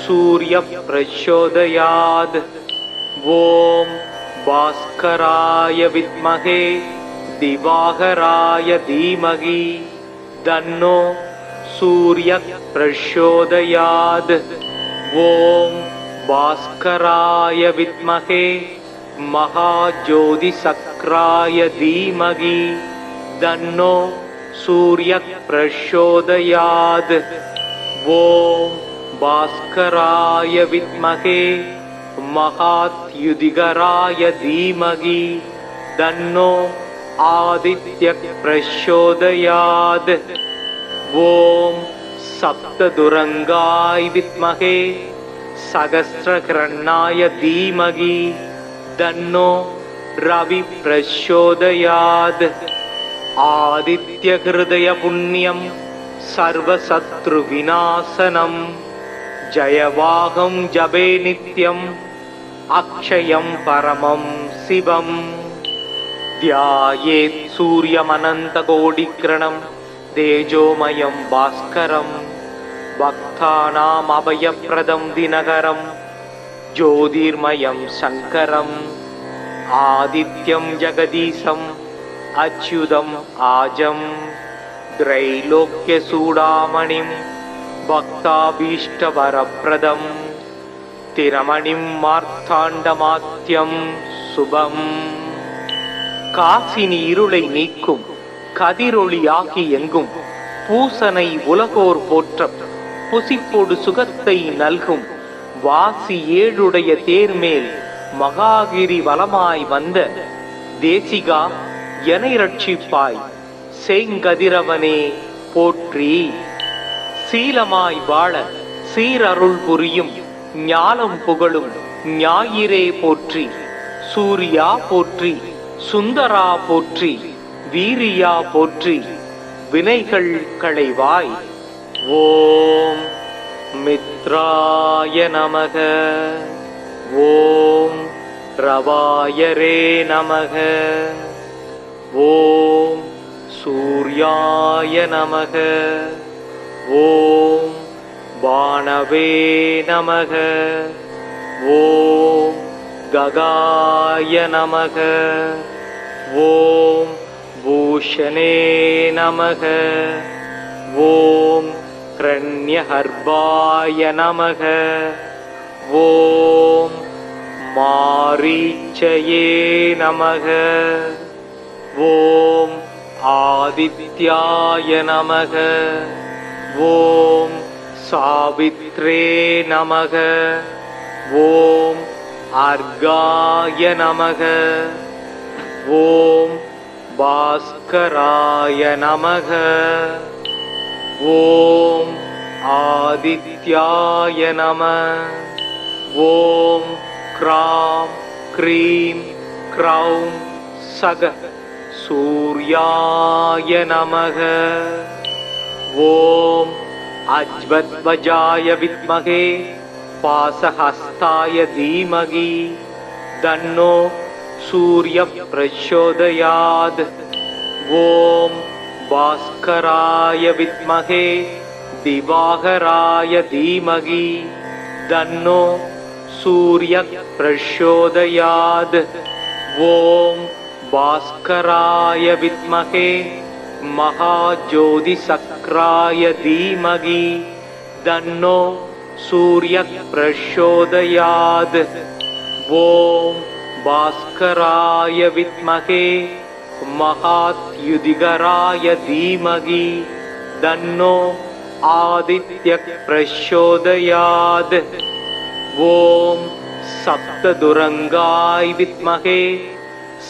சூர்ய பிரச்சோதயாத்। ஓம் பாஸ்கராய வித்மகே திவாகராய தீமகி தன்னோ சூர்ய பிரச்சோதயாத்। ஓம் பாஸ்கராய வித்மகே மகாஜோதிசக்ராய தீமகி தன்னோ சூர்ய பிரச்சோதயாத்। ஓம் பாஸ்கராய வித்மகே மகாத்யுதிகராய தீமகி தன்னோ ஆதித்ய பிரச்சோதயாத்। ஓம் சப்ததுரங்காய வித்மகே சகஸ்ரகிரणाय தீமகி தன்னோ ரவி பிரச்சோதயாத்। ஆதித்ய ஹிருதய புண்ணியம் சர்வசத்ரு விநாசனம் ஜயவாகம் ஜபே நித்யம் அக்ஷயம் பரமம் சிவம்। தியாயேத் சூரியமனந்தகோடிக்கிரணம் தேஜோமயம் பாஸ்கரம் பக்தானாம் அபயப்ரதம் தினகரம் ஜோதிர்மயம் சங்கரம் ஆதித்யம் ஜகதீசம் அச்யுதம் ஆஜம் त्रैलोक्यचूडामणिं भक्ताभीष्टवरप्रदं तिरमणिं मार्ताण्डमात्यं शुभम्। காசினி இருளை நீக்கும் கதிரொளியாகி எங்கும் பூசனை உலகோர் போற்ற புசிப்பொடு சுகத்தை நல்கும் வாசி ஏழுடைய தேர்மேல் மகாகிரி வலமாய் வந்த தேசிகா எனை ரட்சிப்பாய் செங்கதிரவனே போற்றி। சீலமாய் வாழ சீரருள் புரியும் ஞாலம் புகழும் ஞாயிறே போற்றி, சூர்யா போற்றி, சுந்தரா போற்றி, வீரியா போற்றி, வினைகள் களைவாய். ஓம் மித்ராய நமக. ஓம் ரவாயரே நமக. ஓம் சூர்யாய நமக. ஓம் பாணவே நமக. ஓம் ககாய நமக. ஓம் பூஷணே நமக. ஓம் கிரண்யஹர்பாய நமக. ஓம் மாரீச்சயே நமக. ஓம் ஆதித்யாய நமக. ஓம் சாவித்ரே நமக. ஓம் அர்காய நமக. ஓம் பாஸ்கராய நமக. ஓம் ஆதித்யாய நம. ஓம் க்ராம் க்ரீம் க்ரௌம் சக சூர்யாய நமக. ஓம் அஜ்வத்வஜாய வித்மகே பாசஹஸ்தாய தீமகி தன்னோ சூர்ய பிரச்சோதயாத். ஓம் பாஸ்கராய வித்மகே திவாகராய தீமகி தன்னோ சூர்ய பிரச்சோதயாத். ஓம் பாஸ்கராய வித்மகே மகாஜோதிசக்ராய தீமகி தன்னோ சூர்ய பிரச்சோதயாத். ஓம் பாஸ்கராய வித்மகே மகாத்யுதிகராய தீமகி தன்னோ ஆதித்ய பிரச்சோதயாத். ஓம் சப்ததுரங்காய வித்மகே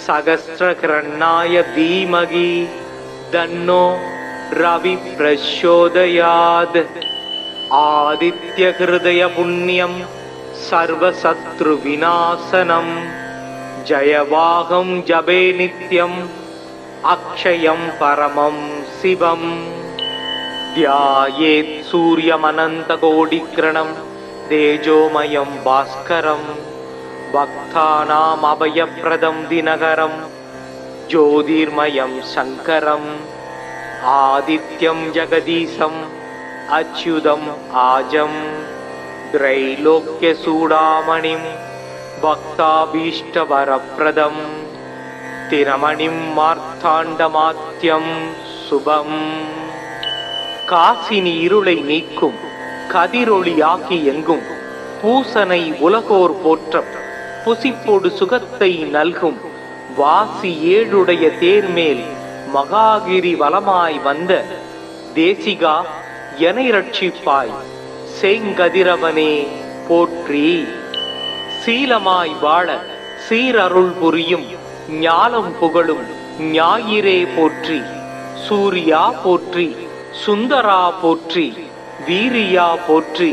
சகஸ்ரகிரணாய தீமகி தன்னோ ரவி பிரச்சோதயாத். ஆதித்ய ஹிருதய புண்ணியம் சர்வசத்ரு விநாசனம் ஜயவாகம் ஜபே நித்யம் அக்ஷயம் பரமம் சிவம். தியாயேத் சூரியமனந்த கோடிக்கிரணம் தேஜோமயம் பாஸ்கரம் பக்தானாம் அபயப்ரதம் தினகரம் ஜோதிர்மயம் சங்கரம் ஆதித்யம் ஜெகதீசம் அச்யுதம் ஆஜம் த்ரைலோக்ய சூடாமணிம் பக்தாபீஷ்டவரப்ரதம் திரமணிம் மார்த்தாண்டமாத்யம் சுபம். காசினி இருளை நீக்கும் கதிரொளியாகி எங்கும் பூசனை உலகோர் போற்றம் புசிப்பொடு சுகத்தை நல்கும் வாசி ஏழுடைய தேர்மேல் மகாகிரி வலமாய் வந்த தேசிகா எனை ரட்சிப்பாய் செங்கதிரவனே போற்றி. சீலமாய் வாழ சீரருள் புரியும் ஞானம் புகழும் ஞாயிறே போற்றி, சூர்யா போற்றி, சுந்தரா போற்றி, வீரியா போற்றி,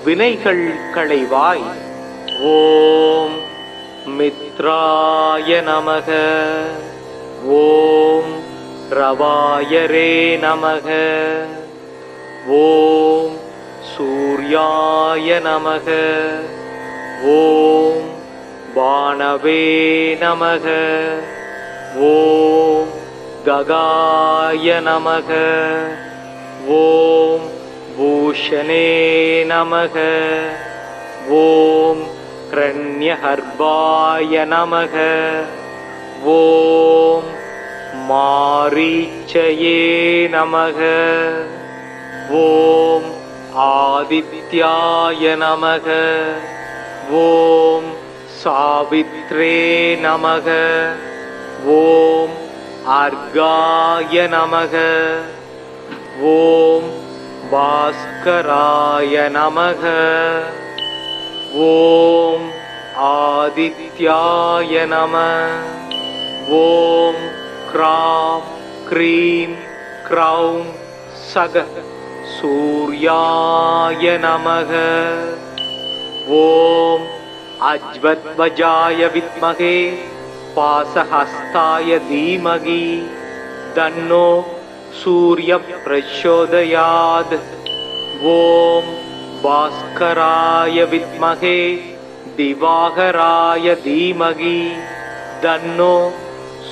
வினைகள் களைவாய். ஓம் மித்ராய நமக. ஓம் ரவாயரே நமக. ஓம் சூர்யாய நமக. ஓம் பாணவே நமக. ஓம் ககாய நமக. ஓம் பூஷணே நமக. ஓம் கிரண்யஹர்பாய நமக. ஓம் மாரீச்சயே நமக. ஓம் ஆதித்யாய நமக. ஓம் சாவித்ரே நமக. ஓம் அர்காய நமக. ஓம் பாஸ்கராய நமக. ஓம் ஆதித்யாய நம. ஓம் க்ராம் க்ரீம் க்ரௌம் சக சூர்யாய நமக. ஓம் अज्वद्वजाय विद्महे पाशहस्ताय धीमहि तन्नो सूर्यः प्रचोदयात्। ॐ भास्कराय विद्महे दिवाकराय धीमहि तन्नो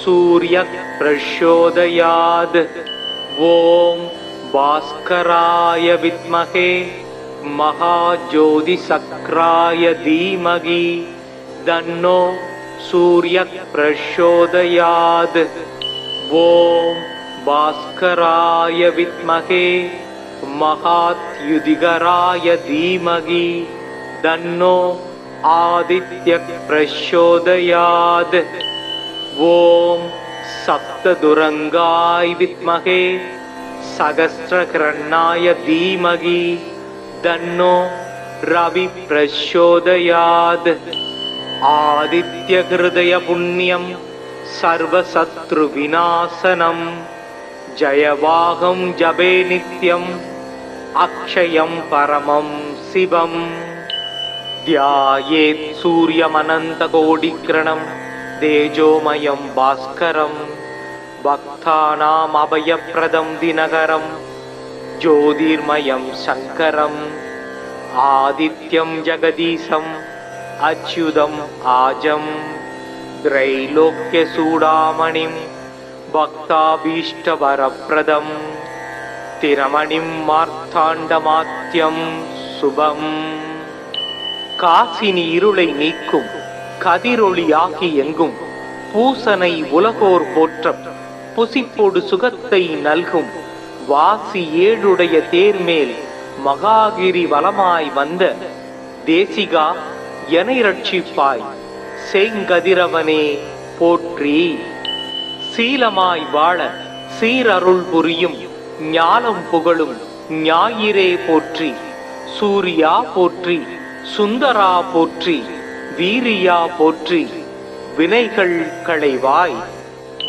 सूर्यः प्रचोदयात्। ॐ भास्कराय विद्महे महाज्योतिषक्राय धीमहि तन्नो सूर्यः प्रचोदयात्। ॐ भास्कराय विद्महे महाद्युतिकराय धीमहि तन्नो आदित्यः प्रचोदयात्। ॐ सप्तदुरंगाय विद्महे सहस्रकिरणाय धीमहि तन्नो रवि प्रचोदयात्। आदित्यहृदय पुण्यं सर्वशत्रुविनाशनं जयवाहं जपे नित्यम् अक्षयं परमं शिवं। ध्यायेत् सूर्यमनन्तकोटिकिरणं तेजोमयं भास्करं भक्तानाम् अभयप्रदं दिनकरं ज्योतिर्मयं शङ्करम् आदित्यं जगदीशम् अच्युतम् आजं त्रैलोक्यचूडामणिं भक्ताभीष्टवरप्रदं तिरमणिं मार्ताण्डमात्यं शुभम्। காசினி இருளை நீக்கும் கதிரொளியாகி எங்கும் பூசனை உலகோர் போற்றம் புசிப்போடு சுகத்தை நல்கும் வாசி ஏழுடைய தேர்மேல் மகாகிரி வலமாய் வந்த தேசிகா எனை ரட்சிப்பாய் செங்கதிரவனே போற்றி. சீலமாய் வாழ சீரருள் புரியும் ஞானம் புகழும் ஞாயிறே போற்றி. சூர்யா போற்றி, சுந்தரா போற்றி, வீரியா போற்றி, வினைகள் களைவாய்.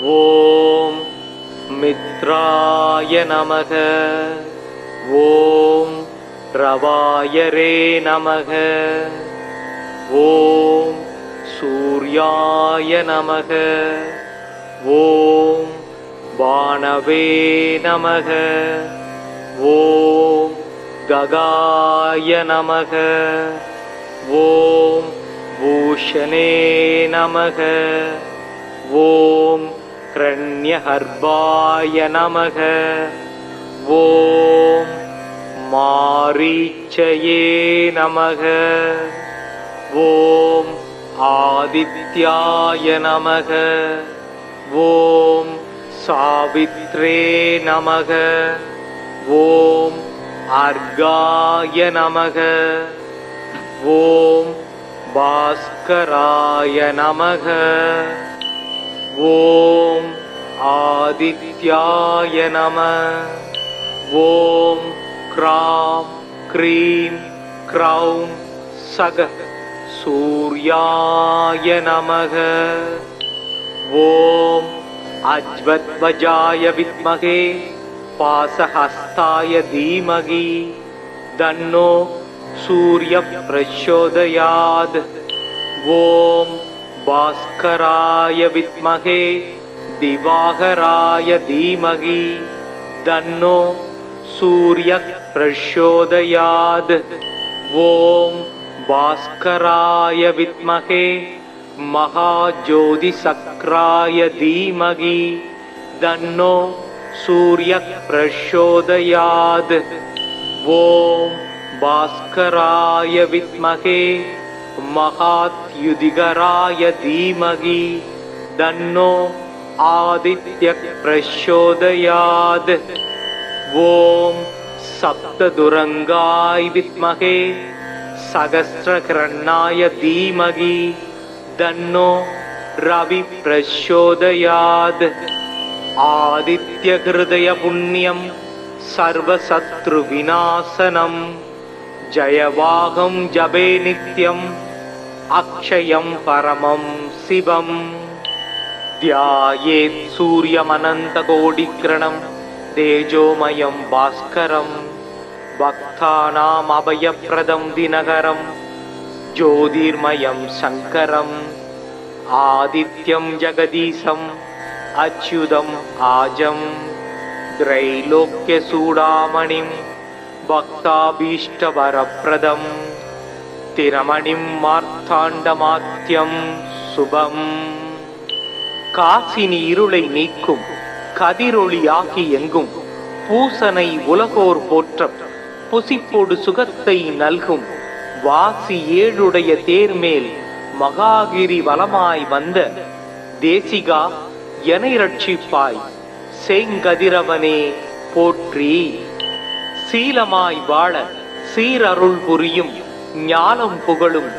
ஓம் மித்ராய நமக. ஓம் ரவாயரே நமக. ஓம் சூர்யாய நமக. ஓம் பானவே நமக. ஓம் ககாய நமக. ஓம் பூஷணே நமக. ஓம் கிரண்யஹர்பாய நமக. ஓம் மாரீச்சயே நமக. ஓம் ஆதித்யாய நமக. ஓம் சாவித்ரே நமக. ஓம் அர்காய நமக. ஓம் பாஸ்கராய நமக. ஓம் ஆதித்யாய நம. ஓம் க்ராம் க்ரீம் க்ரௌம் சக சூர்யாய நமக. ஓம் அஜ்வத்வஜாய வித்மகே பாசஹஸ்தாய தீமகி தன்னோ சூர்யः பிரச்சோதயாத். ஓம் பாஸ்கராய வித்மகே திவாகராய தீமகி தன்னோ சூர்யः பிரச்சோதயாத். ஓம் பாஸ்கராய வித்மகே महाज्योतिषक्राय धीमहि तन्नो सूर्यः प्रचोदयात्. ओम भास्कराय विद्महे महाद्युतिकराय धीमहि तन्नो आदित्यः प्रचोदयात्. ओम सप्तदुरंगाय विद्महे सहस्रकिरणाय धीमहि तन्नो रवि प्रचोदयात्. आदित्यहृदय पुण्यं सर्वशत्रुविनाशनं जयवाहं जपे नित्यम् अक्षयं परमं शिवम्. ध्यायेत् सूर्यमनन्तकोटिकिरणं तेजोमयं भास्करं भक्तानाम् अभयप्रदं दिनकरं ज्योतिर्मयं शङ्करम् आदित्यं जगदीशम् अच्युतम् आजं त्रैलोक्यचूडामणिं भक्ताभीष्टवरप्रदं तिरमणिं मार्ताण्डमात्यं शुभम् காசினி இருளை நீக்கும் கதிரொளியாகி எங்கும் பூசனை உலகோர் போற்ற புசிப்போடு சுகத்தை நல்கும் வாசி ஏழுடைய தேர்மேல் மகாகிரி வலமாய் வந்த தேசிகா எனை ரட்சிப்பாய் செங்கதிரவனே போற்றி. சீலமாய் வாழ சீரருள் புரியும் ஞானம் புகழும்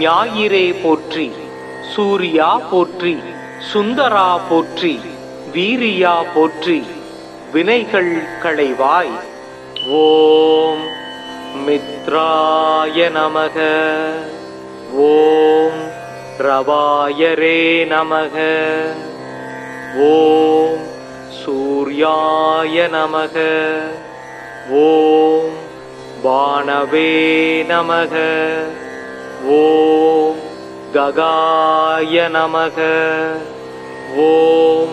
ஞாயிறே போற்றி. சூர்யா போற்றி, சுந்தரா போற்றி, வீரியா போற்றி, வினைகள் களைவாய். ஓம் மித்ராய நமக. ஓம் ரவாயரே நமக. ஓம் சூர்யாய நமக. ஓம் பானவே நமக. ஓம் ககாய நமக. ஓம்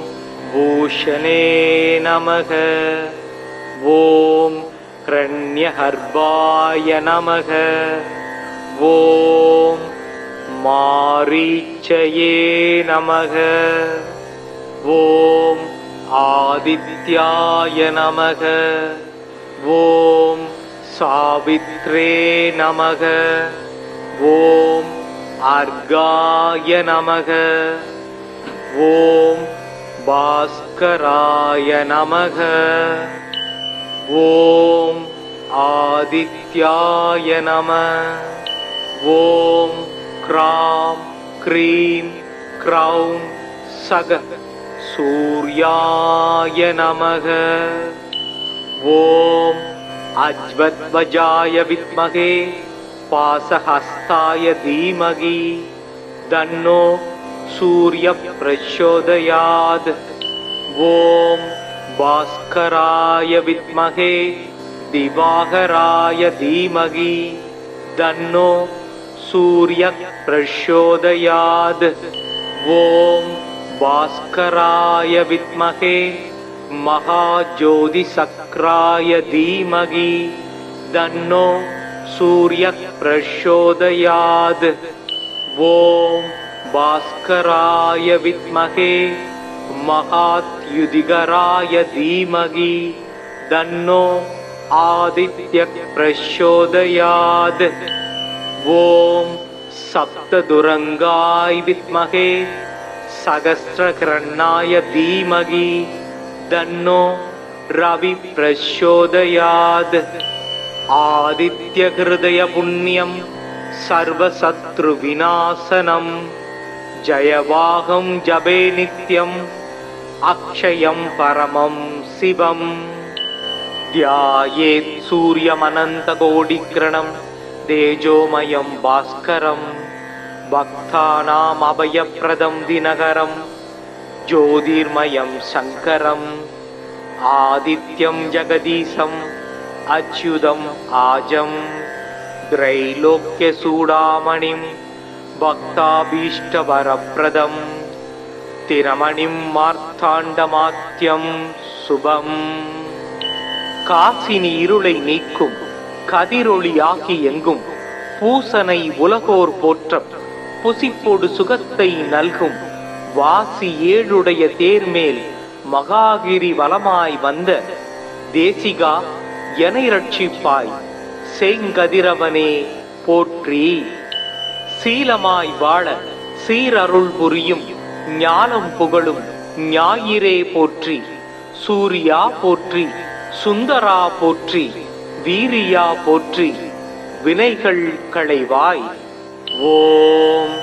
பூஷணே நமக. ஓம் ஹ்ரண்யஹர்பாய நமக. ஓம் மாரீச்சயே நமக. ஓம் ஆதித்யாய நமக. ஓம் சாவித்ரே நமக. ஓம் அர்காய நமக. ஓம் பாஸ்கராய நமக. ஓம் ஆதித்யாய நம. ஓம் க்ராம் க்ரீம் க்ரௌம் சக சூர்யாய நமக. ஓம் அஜ்வத்வஜாய வித்மகே பாசஹஸ்தாய தீமகி தன்னோ சூர்ய பிரச்சோதயாத். ஓம் பாஸ்கராய வித்மகே திவாகராய தீமகி தன்னோ சூர்ய பிரச்சோதயாத். ஓம் பாஸ்கராய வித்மகே மகாஜோதிசக்ராய தீமகி தன்னோ சூர்ய பிரச்சோதயாத். ஓம் பாஸ்கராய வித்மகே மகாத்யுதிகராய தீமகி தன்னோ ஆதித்ய பிரச்சோதயாத். ஓம் சப்ததுரங்காய வித்மகே சகஸ்ரகிரணாய தீமகி தன்னோ ரவி பிரச்சோதயாத். ஆதித்ய ஹிருதய புண்ணியம் சர்வசத்ரு விநாசனம் ஜயவாகம் ஜபே நித்யம் அக்ஷயம் பரமம் சிவம். தியாயேத் சூரியமனந்த கோடிக்கிரணம் தேஜோமயம் பாஸ்கரம் பக்தானாம் அபயப்ரதம் தினகரம் ஜோதிர்மயம் சங்கரம் ஆதித்யம் ஜகதீசம் அச்யுதம் ஆஜம் த்ரைலோக்யசூடாமணிம் பக்தாபீஷ்டவரப்ரதம் திரமணிம் மார்த்தாண்டமாத்யம் சுபம். காசினி இருளை நீக்கும் கதிரொளியாகி எங்கும் பூசனை உலகோர் போற்ற புசிப்போடு சுகத்தை நல்கும் வாசி ஏழுடைய தேர்மேல் மகாகிரி வலமாய் வந்த தேசிகா எனை ரட்சிப்பாய் செங்கதிரவனே போற்றி. சீலமாய் வாழ சீரருள் புரியும் ஞானம் புகழும் ஞாயிறே போற்றி. சூர்யா போற்றி, சுந்தரா போற்றி, வீரியா போற்றி, வினைகள் களைவாய். ஓம்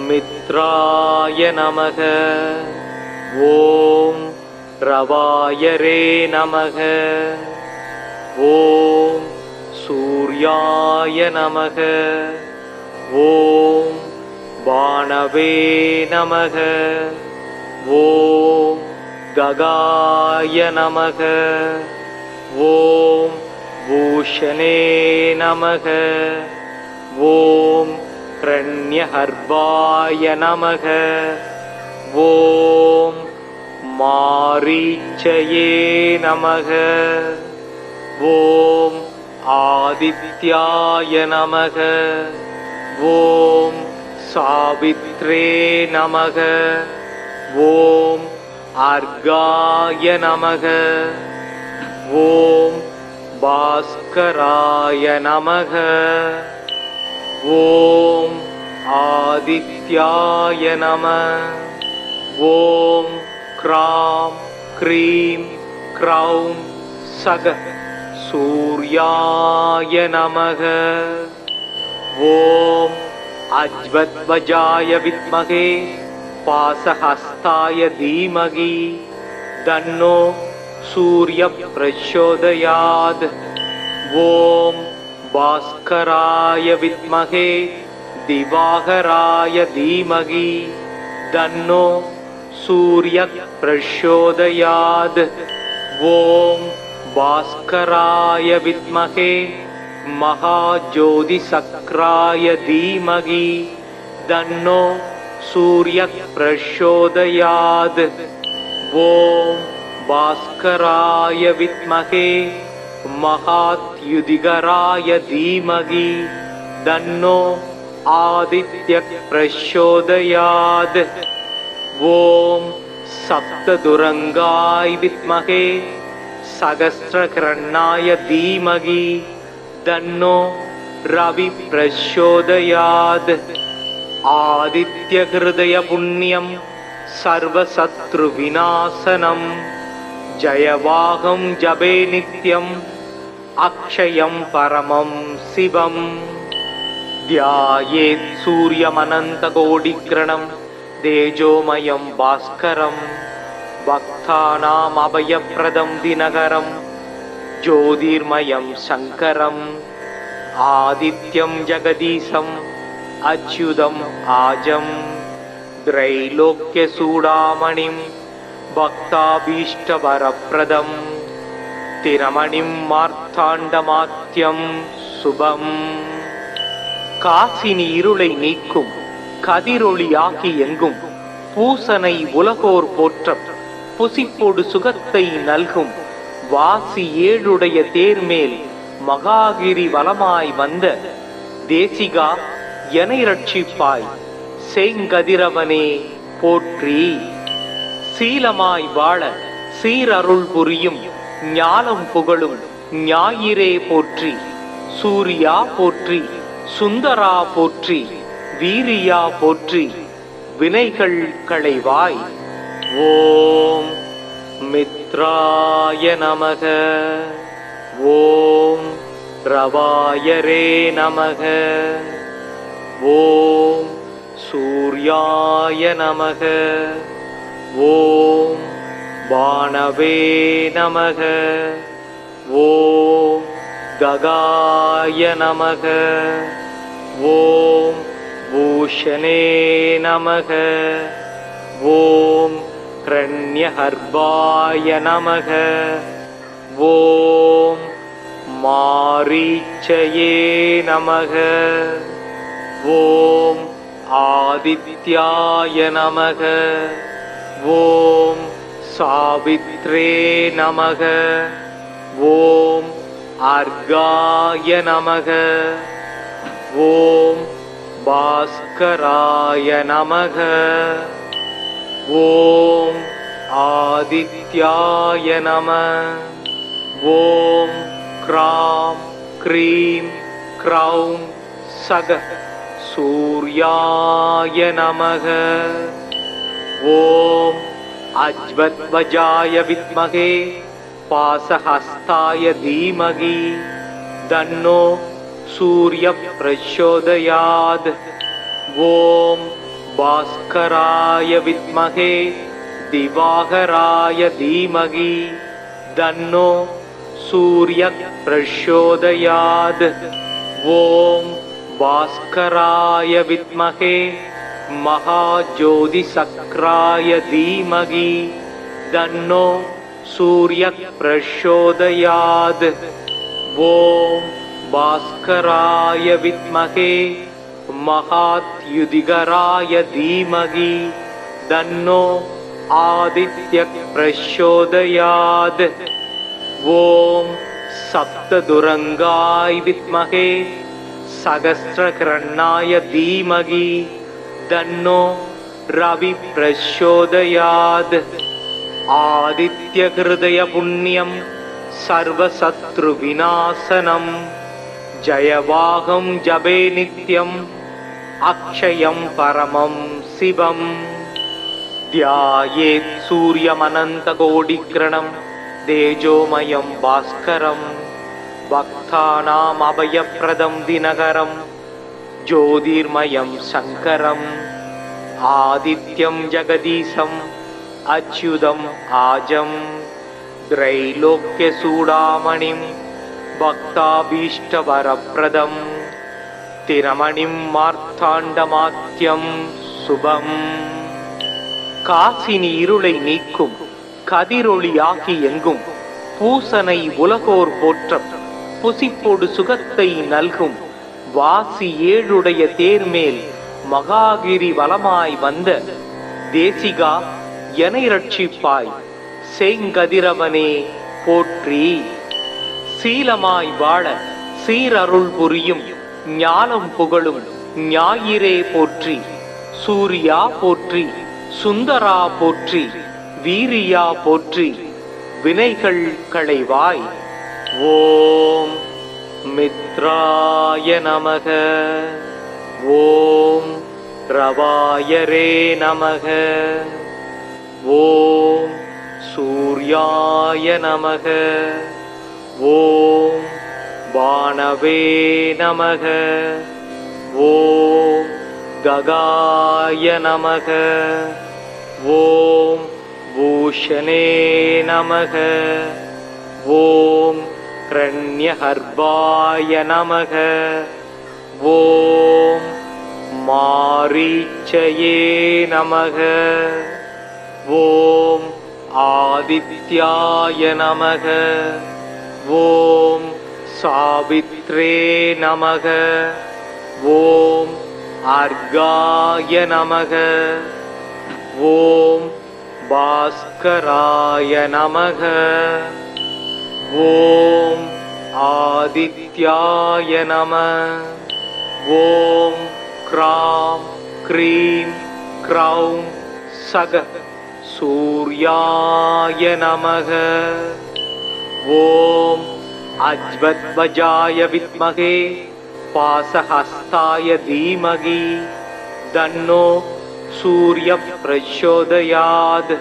மித்ராய நமக. ஓம் ரவாயரே நமக. ஓம் சூர்யாய நமக. ஓம் பானவே நமக. ஓம் ககாய நமக. ஓம் பூஷணே நமக. ஓம் हिरण्यगर्भाय नमः। ॐ मारीचये नमः। ॐ आदित्याय नमः। ॐ सावित्रे नमः। ॐ अर्घाय नमः। ॐ भास्कराय नमः। ॐ आदित्याय नमः। ॐ क्रां क्रीं क्रौं सग सूर्याय नमः। ॐ अज्वद्वजाय विद्महे पाशहस्ताय धीमहि तन्नो सूर्यः प्रचोदयात्। ॐ भास्कराय विद्महे दिवाकराय धीमहि तन्नो सूर्यः प्रचोदयात्। ॐ भास्कराय विद्महे महाज्योतिषक्राय धीमहि तन्नो सूर्यः प्रचोदयात्। ॐ भास्कराय विद्महे महाद्युतिकराय धीमहि तन्नो आदित्यः प्रचोदयात्। ॐ सप्तदुरंगाय विद्महे सहस्रकिरणाय धीमहि तन्नो रवि प्रचोदयात्। आदित्य हृदय पुण्यं सर्वशत्रुविनाशनं जयवाहं जपे नित्यं अक्षयं परमं शिवं। ध्यायेत् सूर्यमनन्तकोटिकिरणं तेजोमयं भास्करं भक्तानाम् अभयप्रदं दिनकरं ज्योतिर्मयं शङ्करम् आदित्यं जगदीशम् अच्युतम् आजं त्रैलोक्यचूडामणिं भक्ताभीष्टवरप्रदं तिरमणिं मार्ताण्डमात्यं शुभम्। காசினி இருளை நீக்கும் கதிரொளியாகி எங்கும் பூசனை உலகோர் போற்ற புசிப்போடு சுகத்தை நல்கும் வாசி ஏழுடைய தேர்மேல் மகாகிரி வலமாய் வந்த தேசிகா எனை ரட்சிப்பாய் செங்கதிரவனே போற்றி. சீலமாய் வாழ சீரருள் புரியும் ஞானம் புகழும் ஞாயிறே போற்றி. சூர்யா போற்றி, சுந்தரா போற்றி, வீரியா போற்றி, வினைகள் களைவாய். ஓம் மித்ராய நமக. ஓம் ரவாயரே நமக. ஓம் சூர்யாய நமக. ஓம் பாணவே நமக. ஓம் ககாய நமக. ஓம் பூஷணே நமக. ஓம் ஹிரண்யகர்பாய நமக. ஓம் மாரீச்சயே நமக. ஓம் ஆதித்யாய நமக. ஓம் சாவித்ரே நமக. ஓம் अर्घाय नमः. ओम भास्कराय नमः. ओम आदित्याय नमः. ओम क्रां क्रीं क्रौं सग सूर्याय नमः. ओम अज्वद्वजाय विद्महे पाशहस्ताय धीमहि तन्नो सूर्यः प्रचोदयात्. ओम भास्कराय विद्महे दिवाकराय धीमहि तन्नो सूर्यः प्रचोदयात्. ओम भास्कराय विद्महे महाज्योतिषक्राय धीमहि तन्नो सूर्यः प्रचोदयात्. ओम भास्कराय विद्महे महात्युदिगराय धीमहि तन्नो आदित्यः प्रचोदयात्। ॐ सप्तदुरंगाय विद्महे सहस्रकिरणाय धीमहि तन्नो रवि प्रचोदयात्। आदित्यहृदय पुण्यं सर्वशत्रुविनाशनं जयवाहं जपे नित्यम् अक्षयं परमं शिवम्। ध्यायेत् सूर्यमनन्तकोटिकिरणं तेजोमयं भास्करं भक्तानाम् अभयप्रदं दिनकरं ज्योतिर्मयं शङ्करम्। आदित्यं जगदीशम् अच्युतम् आजं त्रैलोक्यचूडामणिं भक्ताभीष्टवरप्रदं तिरमणिं मार्ताण्डमात्यं शुभम्। காசினி இருளை நீக்கும் கதிரொளியாகி எங்கும் பூசனை உலகோர் போற்றம் புசிப்போடு சுகத்தை நல்கும் வாசி ஏழுடைய தேர்மேல் மகாகிரி வலமாய் வந்த தேசிகா எனை ரட்சிப்பாய் செங்கதிரவனே போற்றி। சீலமாய் வாழ சீரருள் புரியும் ஞானம் புகழும் ஞாயிறே போற்றி। சூர்யா போற்றி, சுந்தரா போற்றி, வீரியா போற்றி, வினைகள் களைவாய்। ஓம் மித்ராய நமக, ஓம் ரவாயரே நமக, ஓம் சூர்யாய நமக, ஓம் பானவே நமக, ஓம் ககாய நமக, ஓம் பூஷணே நமக, ஓம் கிரண்யஹர்பாய நமக, ஓம் மாரீச்சயே நமக, ஓம் ஆதித்யாய நமக, ஓம் சாவித்ரே நமக, ஓம் அர்காய நமக, ஓம் பாஸ்கராய நமக, ஓம் ஆதித்யாய நம, ஓம் க்ராம் க்ரீம் க்ரௌம் சக சூர்யாய நமக, ஓம் அஜ்வத்வஜாய வித்மகே பாசஹஸ்தாய தீமகி தன்னோ சூர்ய பிரச்சோதயாத்।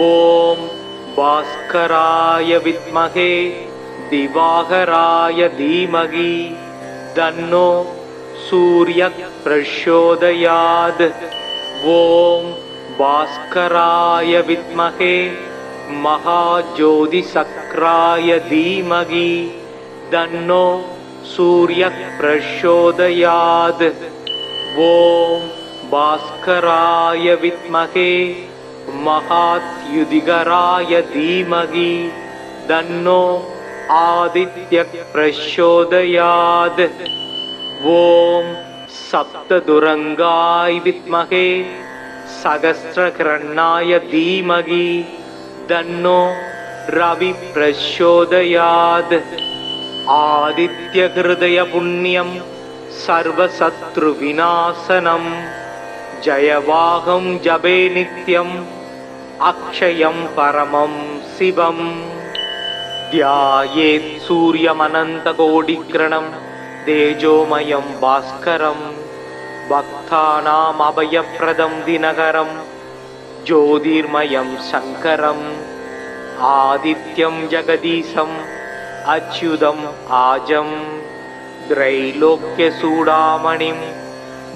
ஓம் பாஸ்கராய வித்மகே திவாகராய தீமகி தன்னோ சூர்ய பிரச்சோதயாத்। ஓம் பாஸ்கராய வித்மகே महाज्योतिसक्राय धीमहि तन्नो सूर्य प्रचोदयात्। ओम भास्कराय विद्महे महात्युदिगराय धीमहि तन्नो आदित्य प्रचोदयात्। ओम सप्तदुरंगाय विद्महे सहस्रकिरणाय धीमहि तन्नो रवि प्रचोदयात्। आदित्य हृदय पुण्यं सर्वशत्रुविनाशनं जयवाहं जपे नित्यम् अक्षयं परमं शिवम्। ध्यायेत् सूर्यमनन्तकोटिकिरणं तेजोमयं भास्करं भक्तानाम् अभयप्रदं दिनकरं ज्योतिर्मयं शङ्करम्। आदित्यं जगदीशम् अच्युतम् आजं त्रैलोक्यचूडामणिं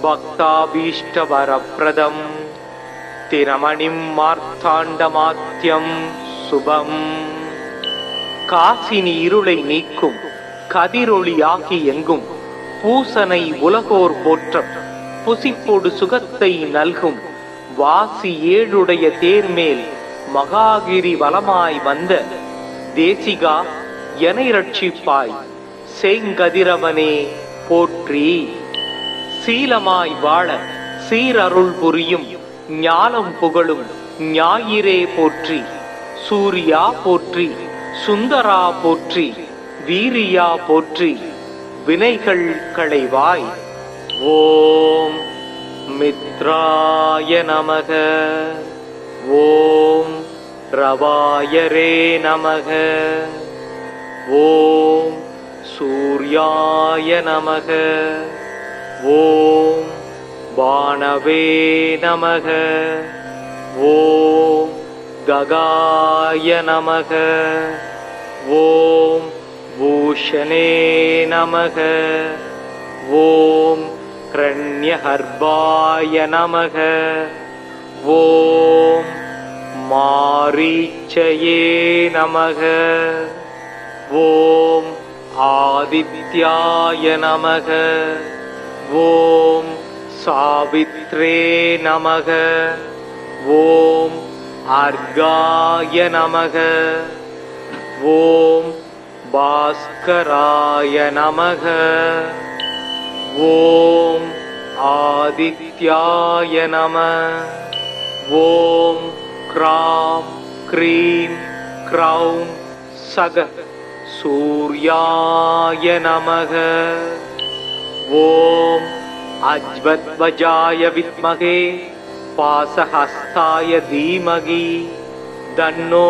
भक्ताभीष्टवरप्रदं तिरमणिं मार्ताण्डमात्यं शुभम्। காசினி இருளை நீக்கும் கதிரொளியாகி எங்கும் பூசனை உலகோர் போற்றம் புசிப்போடு சுகத்தை நல்கும் வாசி ஏழுடைய தேர்மேல் மகாகிரி வலமாய் வந்த தேசிகா எனை ரட்சிப்பாய் செங்கதிரவனே போற்றி। சீலமாய் வாழ சீரருள் புரியும் ஞாலம் புகழும் ஞாயிறே போற்றி. சூர்யா போற்றி, சுந்தரா போற்றி, வீரியா போற்றி, வினைகள் களைவாய். ஓம் மித்ராய நமக. ஓம் ரவாயரே நமக. ஓம் சூர்யாய நமக. ஓம் பாணவே நமக. ஓம் ககாய நமக. ஓம் பூஷணே நமக. ஓம் கிரண்யஹர்பாய நமக. ஓம் மாரீச்சயே நமக. ஓம் ஆதித்யாய நமக. ஓம் சாவித்ரே நமக. ஓம் அர்காய நமக. ஓம் பாஸ்கராய நமக. ஓம் ஆதித்யாய நம. ஓம் க்ராம் க்ரீம் க்ரௌம் சக சூர்யாய நமக. ஓம் அஜ்வத்வஜாய வித்மகே பாசஹஸ்தாய தீமகி தன்னோ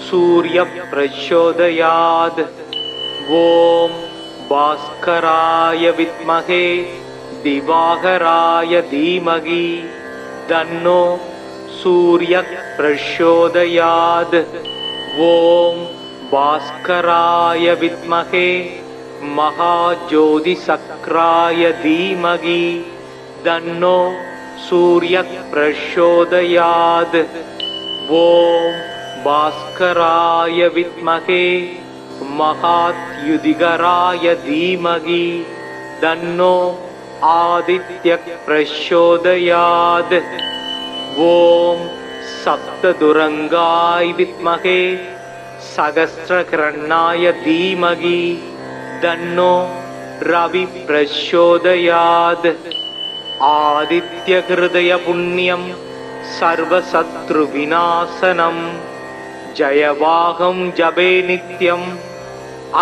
சூர்ய பிரச்சோதயாத். ஓம் பாஸ்கராய வித்மகே திவாகராய தீமகி தன்னோ சூர்ய பிரச்சோதயாத். ஓம் பாஸ்கராய வித்மகே மகாஜோதி சக்ராய தீமகி தன்னோ சூர்ய பிரச்சோதயாத். ஓம் பாஸ்கராய வித்மகே மகாத்யுதிகராய தீமகி தன்னோ ஆதித்ய பிரச்சோதயாத். ஓம் சப்ததுரங்காய் வித்மகே சகஸ்ரகிரணாய தீமகி தன்னோ ரவி பிரச்சோதயாத். ஆதித்ய ஹிருதய புண்ணியம் சர்வசத்ரு விநாசனம் ஜயவாகம் ஜபே நித்யம்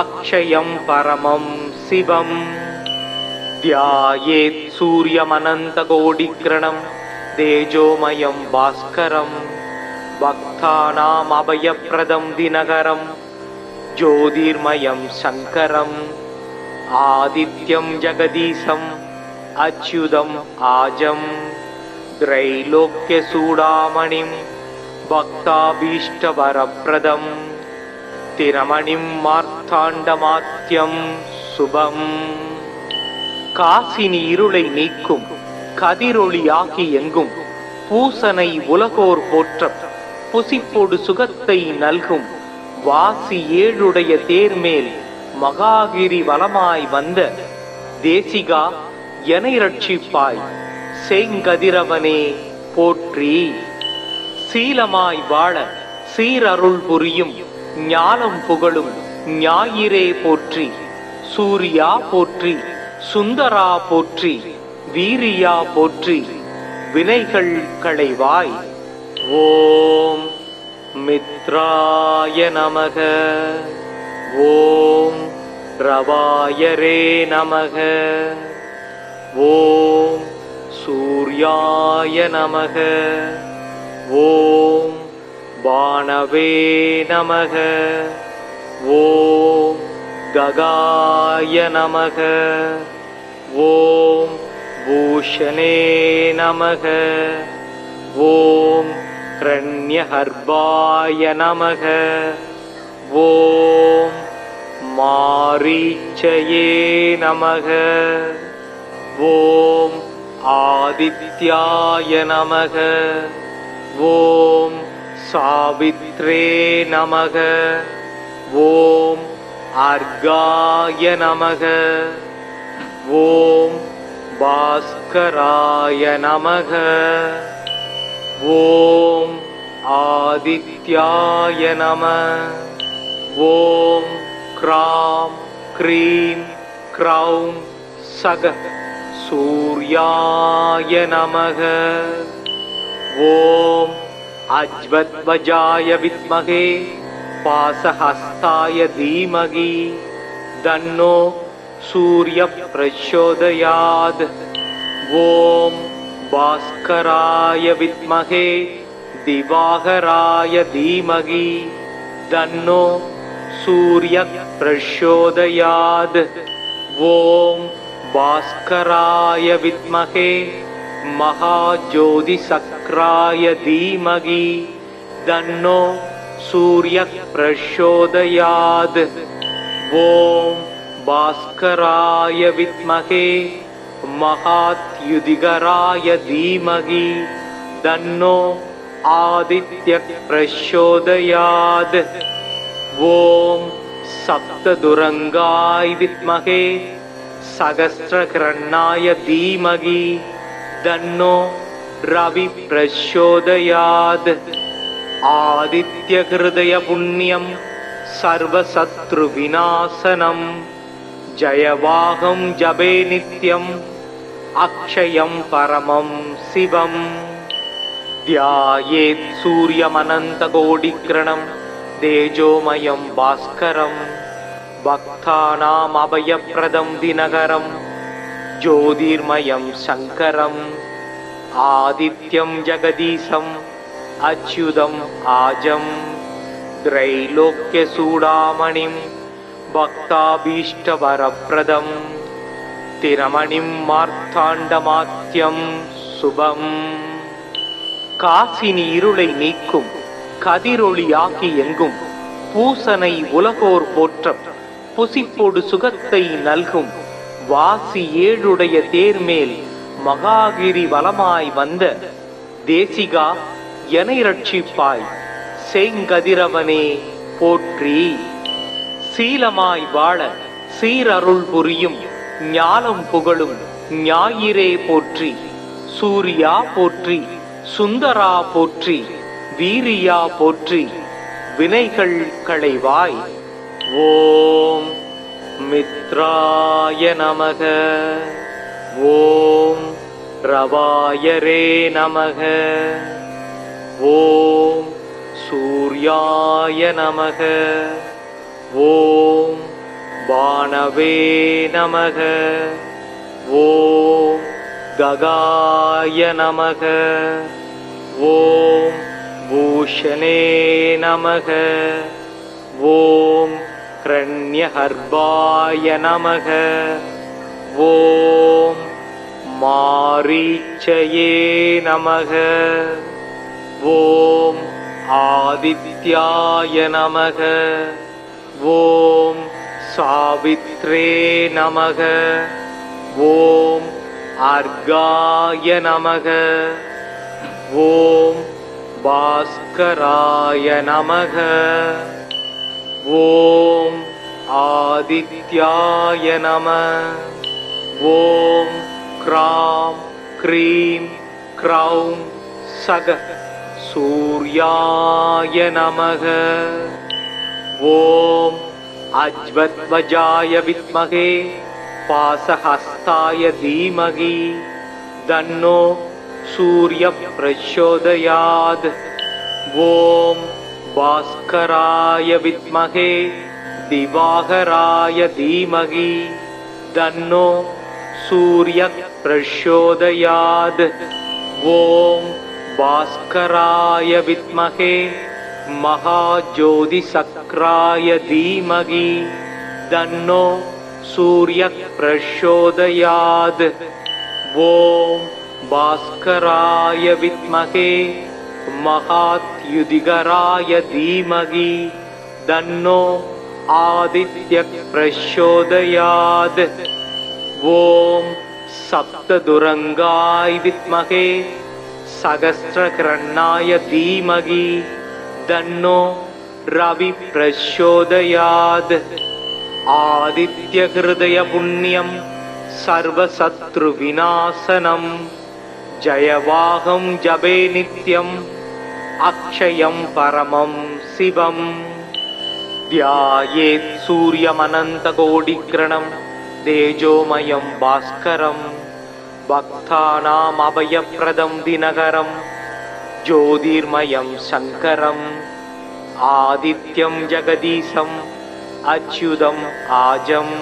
அக்ஷயம் பரமம் சிவம். தியாயேத் சூரியமனந்த கோடிக்ரணம் தேஜோமயம் பாஸ்கரம் பக்தானாம் அபயப்ரதம் தினகரம் ஜோதிர்மயம் சங்கரம் ஆதித்யம் ஜெகதீசம் அச்யுதம் ஆஜம் த்ரைலோக்ய சூடாமணிம் பக்தாபீஷ்டவரப்ரதம் திரமணிம் மார்த்தாண்டமாத்யம் சுபம். காசினி இருளை நீக்கும் கதிரொளியாகி எங்கும் பூசனை உலகோர் போற்ற புசிப்பொடு சுகத்தை நல்கும் வாசி ஏழுடைய தேர்மேல் மகாகிரி வலமாய் வந்த தேசிகா எனை ரட்சிப்பாய் செங்கதிரவனே போற்றி. சீலமாய் வாழ சீரருள் புரியும் ஞானம் புகழும் ஞாயிறே போற்றி. சூர்யா போற்றி, சுந்தரா போற்றி, வீரியா போற்றி, வினைகள் களைவாய். ஓம் மித்ராய நமக. ஓம் ரவாயரே நமக. ஓம் சூர்யாய நமக. ஓம் பாணவே நமக. ஓம் ககாய நமக. ஓம் பூஷணே நமக. ஓம் கிரண்யஹர்பாய நமக. ஓம் மாரீச்சயே நமக. ஓம் ஆதித்யாய நமக. ஓம் சாவித்ரே நமக. ஓம் அர்காய நமக. ஓம் பாஸ்கராய நமக. ஓம் ஆதித்யாய நம. ஓம் க்ராம் க்ரீம் க்ரௌம் சக सूर्याय नमः। ॐ अज्वद्वजाय विद्महे पाशहस्ताय धीमहि तन्नो सूर्यः प्रचोदयात्। ॐ भास्कराय विद्महे दिवाकराय धीमहि तन्नो सूर्यः प्रचोदयात्। ॐ भास्कराय विद्महे महाज्योतिशक्राय धीमहि तन्नो सूर्यः प्रचोदयात्। ॐ भास्कराय विद्महे महाद्युतिकराय धीमहि तन्नो आदित्यः प्रचोदयात्। ॐ सप्तदुरंगाय विद्महे सहस्रकिरणाय धीमहि तन्नो रवि प्रचोदयात्। आदित्यहृदय पुण्यं सर्वशत्रुविनाशनं जयवाहं जपे नित्यम् अक्षयं परमं शिवम्। ध्यायेत् सूर्यमनन्तकोटिकिरणं तेजोमयं भास्करं भक्तानाम् अभयप्रदं दिनकरं ज्योतिर्मयं शङ्करम् आदित्यं जगदीशम् अच्युतम् आजं त्रैलोक्यचूडामणिं भक्ताभीष्टवरप्रदं तिरमणिं मार्ताण्डमात्यं शुभम्। காசினி இருளை நீக்கும் கதிரொளியாகி எங்கும் பூசனை உலகோர் போற்றம் புசிப்பொடு சுகத்தை நல்கும் வாசி ஏழுடைய தேர்மேல் மகாகிரி வலமாய் வந்த தேசிகா எனை ரட்சிப்பாய் செங்கதிரவனே போற்றி. சீலமாய் வாழ சீரருள் புரியும் ஞாலம் புகழும் ஞாயிறே போற்றி. சூர்யா போற்றி, சுந்தரா போற்றி, வீரியா போற்றி, வினைகள் களைவாய். ஓம் மித்ராய நமக. ஓம் ரவாயரே நமக. ஓம் சூர்யாய நமக. ஓம் பானவே நமக. ஓம் ககாய நமக. ஓம் பூஷணே நமக. ஓம் கிரண்யஹர்பாய நமக. ஓம் மாரீச்சயே நமக. ஓம் ஆதித்யாய நமக. ஓம் சாவித்ரே நமக. ஓம் அர்காய நமக. ஓம் பாஸ்கராய நமக. ஓம் ஆதித்யாய நம. ஓம் க்ராம் க்ரீம் க்ரௌம் சக சூர்யாய நமக. ஓம் அஜ்வத்வஜாய வித்மகே பாசஹஸ்தாய தீமகி தன்னோ சூர்ய பிரச்சோதயாத். ஓம் பாஸ்கராய வித்மகே திவாகராய தீமகி தன்னோ சூர்ய பிரச்சோதயாத். ஓம் பாஸ்கராய வித்மகே महाज्योतिशक्राय धीमहि तन्नो सूर्यः प्रचोदयात्. ओम भास्कराय विद्महे महाद्युतिकराय धीमहि तन्नो आदित्यः प्रचोदयात्. ओम सप्तदुरंगाय विद्महे सहस्रकिरणाय धीमहि तन्नो रवि प्रचोदयात्. आदित्यहृदय पुण्यं सर्वशत्रुविनाशनं जयवाहं जपे नित्यम् अक्षयं परमं शिवम्. ध्यायेत् सूर्यमनन्तकोटिकिरणं तेजोमयं भास्करं பக்தானாம் அபயப்ரதம் தினகரம் ஜோதிர்மயம் சங்கரம் ஆதித்யம் ஜெகதீசம் அச்சுதம் ஆஜம்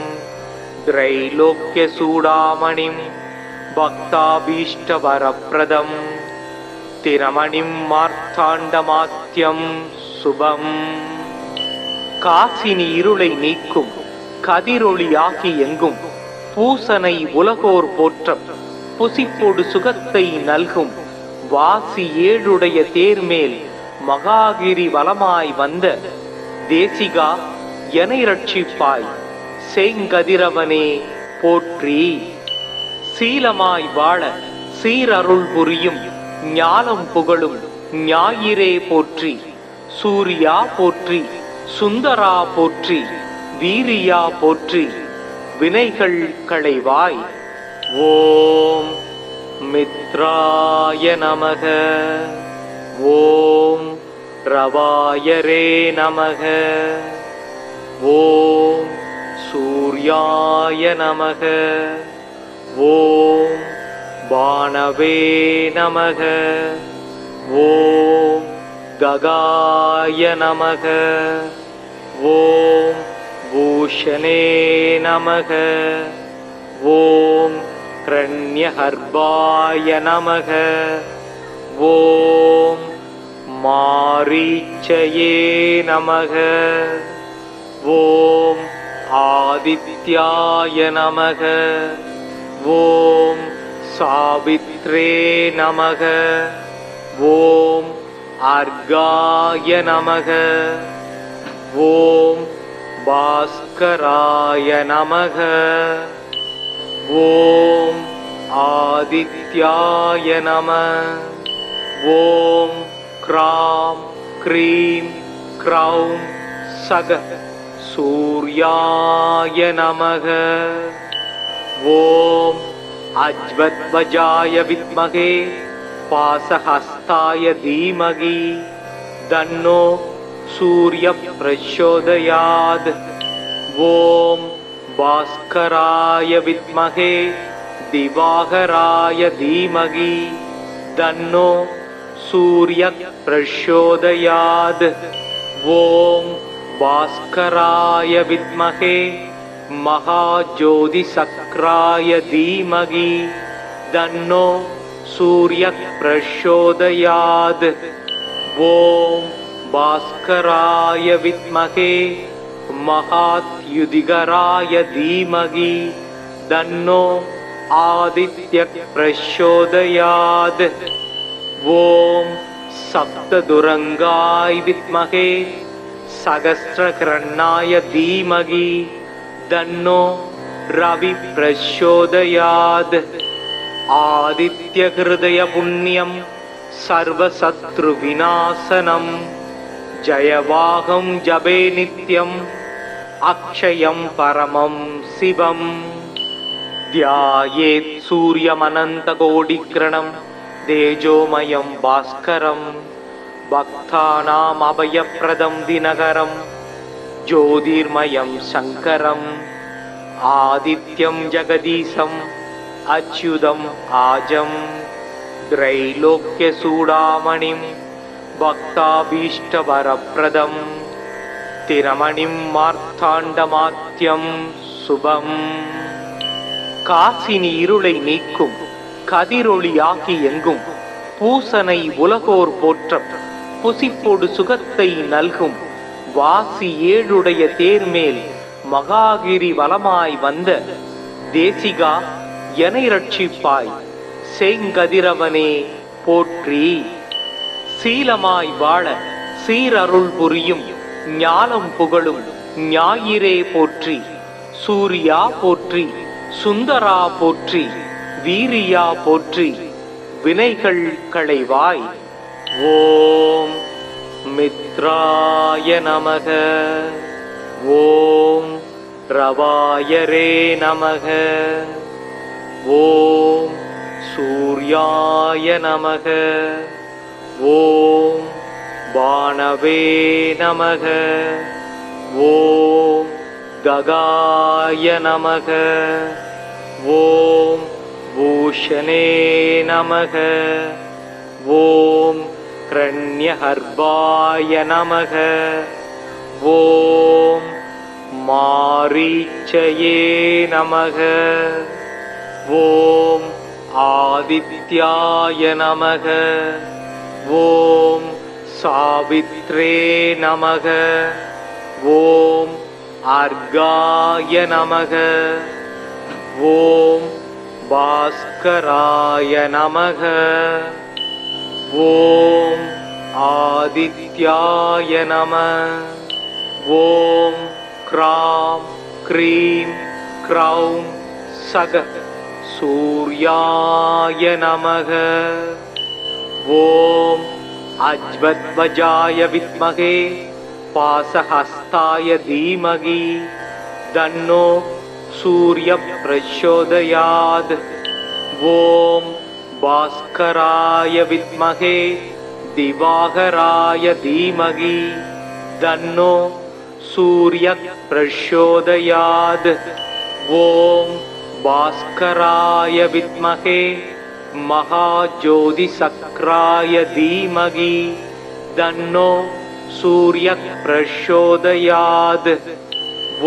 திரைலோக்ய சூடாமணிம் பக்தாபீஷ்டவரப்ரதம் திரமணிம் மார்த்தாண்டமாத்யம் சுபம். காசினி இருளை நீக்கும் கதிரொளியாகி எங்கும் பூசனை உலகோர் போற்றம் புசிப்பொடு சுகத்தை நல்கும் வாசி ஏழுடைய தேர்மேல் மகாகிரி வலமாய் வந்த தேசிகா எனை ரட்சிப்பாய் செங்கதிரவனே போற்றி. சீலமாய் வாழ சீரருள் புரியும் ஞாலம் புகழும் ஞாயிறே போற்றி. சூர்யா போற்றி, சுந்தரா போற்றி, வீரியா போற்றி, வினைகள் களைவாய். ஓம் மித்ராய நமக. ஓம் ரவாயரே நமக. ஓம் சூர்யாய நமக. ஓம் பாணவே நமக. ஓம் ககாய நமக. ஓம் பூஷணே நமக. ஓம் கிரண்யஹர்பாய நமக. ஓம் மாரீச்சயே நமக. ஓம் ஆதித்யாய நமக. ஓம் சாவித்ரே நமக. ஓம் அர்காய நமக. ஓம் பாஸ்கராய நமக. ஓம் ஆதித்யாய நம. ஓம் க்ராம் க்ரீம் க்ரௌம் சக சூர்யாய நமக. ஓம் அஜ்வத்வஜாய வித்மகே பாசஹஸ்தாய தீமகி தன்னோ சூர்ய பிரச்சோதயாத். ஓம் பாஸ்கராய வித்மகே திவாகராய தீமகி தன்னோ சூர்ய பிரச்சோதயாத். ஓம் பாஸ்கராய வித்மகே மகாஜோதிசக்ராய தீமகி தன்னோ சூர்ய பிரச்சோதயாத். ஓம் பாஸ்கராய வித்மகே மகாத்யுதிகராய தீமகி தன்னோ ஆதித்ய பிரச்சோதயாத். ஓம் சப்ததுரங்காய வித்மகே சகஸ்ரகிரணாய தீமகி தன்னோ ரவி பிரச்சோதயாத். ஆதித்ய ஹிருதய புண்ணியம் சர்வசத்ரு விநாசனம் ஜயவாகம் ஜபே நித்யம் அக்ஷயம் பரமம் சிவம். தியாயேத் சூரியமனந்த கோடிக்ரணம் தேஜோமயம் பாஸ்கரம் பக்தானாம் அபயப்ரதம் தினகரம் ஜோதிர்மயம் சங்கரம் ஆதித்யம் ஜெகதீசம் அச்சுதம் ஆஜம் திரைலோக்ய சூடாமணிம் பக்தாபீஷ்டவரப்ரதம் திரமணிம் மார்த்தாண்டமாத்யம் சுபம். காசினி இருளை நீக்கும் கதிரொளியாகி எங்கும் பூசனை உலகோர் போற்றம் புசிப்பொடு சுகத்தை நல்கும் வாசி ஏழுடைய தேர்மேல் மகாகிரி வலமாய் வந்த தேசிகா எனை ரட்சிப்பாய் செங்கதிரவனே போற்றி. சீலமாய் வாழ சீரருள் புரியும் ஞானம் புகழும் ஞாயிறே போற்றி. சூர்யா போற்றி, சுந்தரா போற்றி, வீரியா போற்றி, வினைகள் களைவாய். ஓம் மித்ராய நமக. ஓம் ரவாயரே நமக. ஓம் சூர்யாய நமக. ஓம் பாணவே நமக. ஓம் ககாய நமக. ஓம் பூஷணே நமக. ஓம் கிரண்யஹர்பாய நமக. ஓம் மாரீச்சயே நமக. ஓம் ஆதித்யாய நமக. ஓம் சாவித்ரே நமக. ஓம் அர்காய நமக. ஓம் பாஸ்கராய நமக. ஓம் ஆதித்யாய நம. ஓம் க்ராம் க்ரீம் க்ரௌம் சக சூர்யாய நமக. ஓம் அஜ்வத்வஜாய வித்மகே பாசஹஸ்தாய தீமகி தன்னோ சூர்ய பிரச்சோதயாத். ஓம் பாஸ்கராய வித்மகே திவாகராய தீமகி தன்னோ சூர்ய பிரச்சோதயாத். ஓம் பாஸ்கராய வித்மகே மகாஜோதிசக்ராய தீமகி தன்னோ சூர்ய பிரச்சோதயாத்.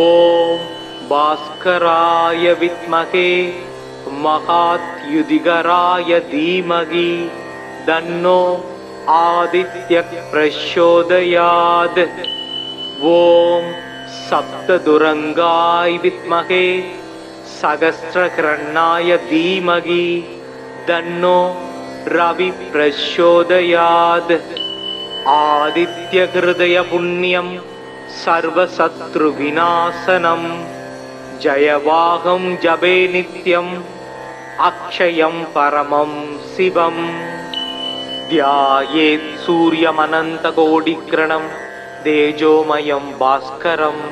ஓம் பாஸ்கராய வித்மகே மகாத்யுதிகராய தீமகி தன்னோ ஆதித்ய பிரச்சோதயாத். ஓம் சப்ததுரங்காய வித்மகே சகஸ்ரகிரண்ணாய தீமகி தன்னோ ரவி பிரச்சோதயாத். ஆதித்ய ஹிருதய புண்ணியம் சர்வசத்ரு விநாசனம் ஜயவாகம் ஜபே நித்யம் அக்ஷயம் பரமம் சிவம். தியாயேத் சூரியமனந்த கோடிக்ரணம் தேஜோமயம் பாஸ்கரம்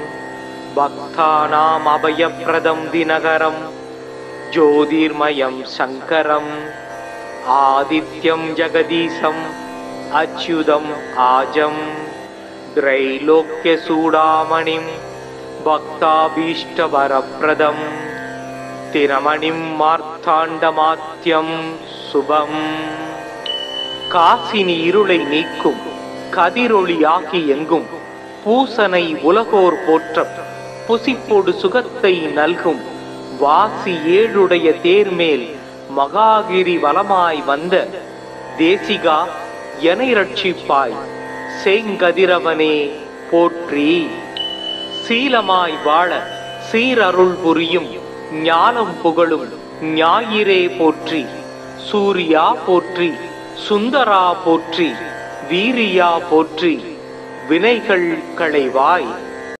பக்தானாம் அபயப்ரதம் தினகரம் ஜோதிர்மயம் சங்கரம் ஆதித்யம் ஜெகதீசம் அச்யுதம் ஆஜம் த்ரைலோக்ய சூடாமணிம் பக்தாபீஷ்டவரப்ரதம் தினமணிம் மார்த்தாண்டமாத்யம் சுபம். காசினி இருளை நீக்கும் கதிரொளியாகி எங்கும் பூசனை உலகோர் போற்ற புசிப்பொடு சுகத்தை நல்கும் வாசி ஏழுடைய தேர்மேல் மகாகிரி வலமாய் வந்த தேசிகா எனை ரட்சிப்பாய் செங்கதிரவனே போற்றி. சீலமாய் வாழ சீரருள் புரியும் ஞானம் புகழும் ஞாயிறே போற்றி. சூர்யா போற்றி, சுந்தரா போற்றி, வீரியா போற்றி, வினைகள் களைவாய்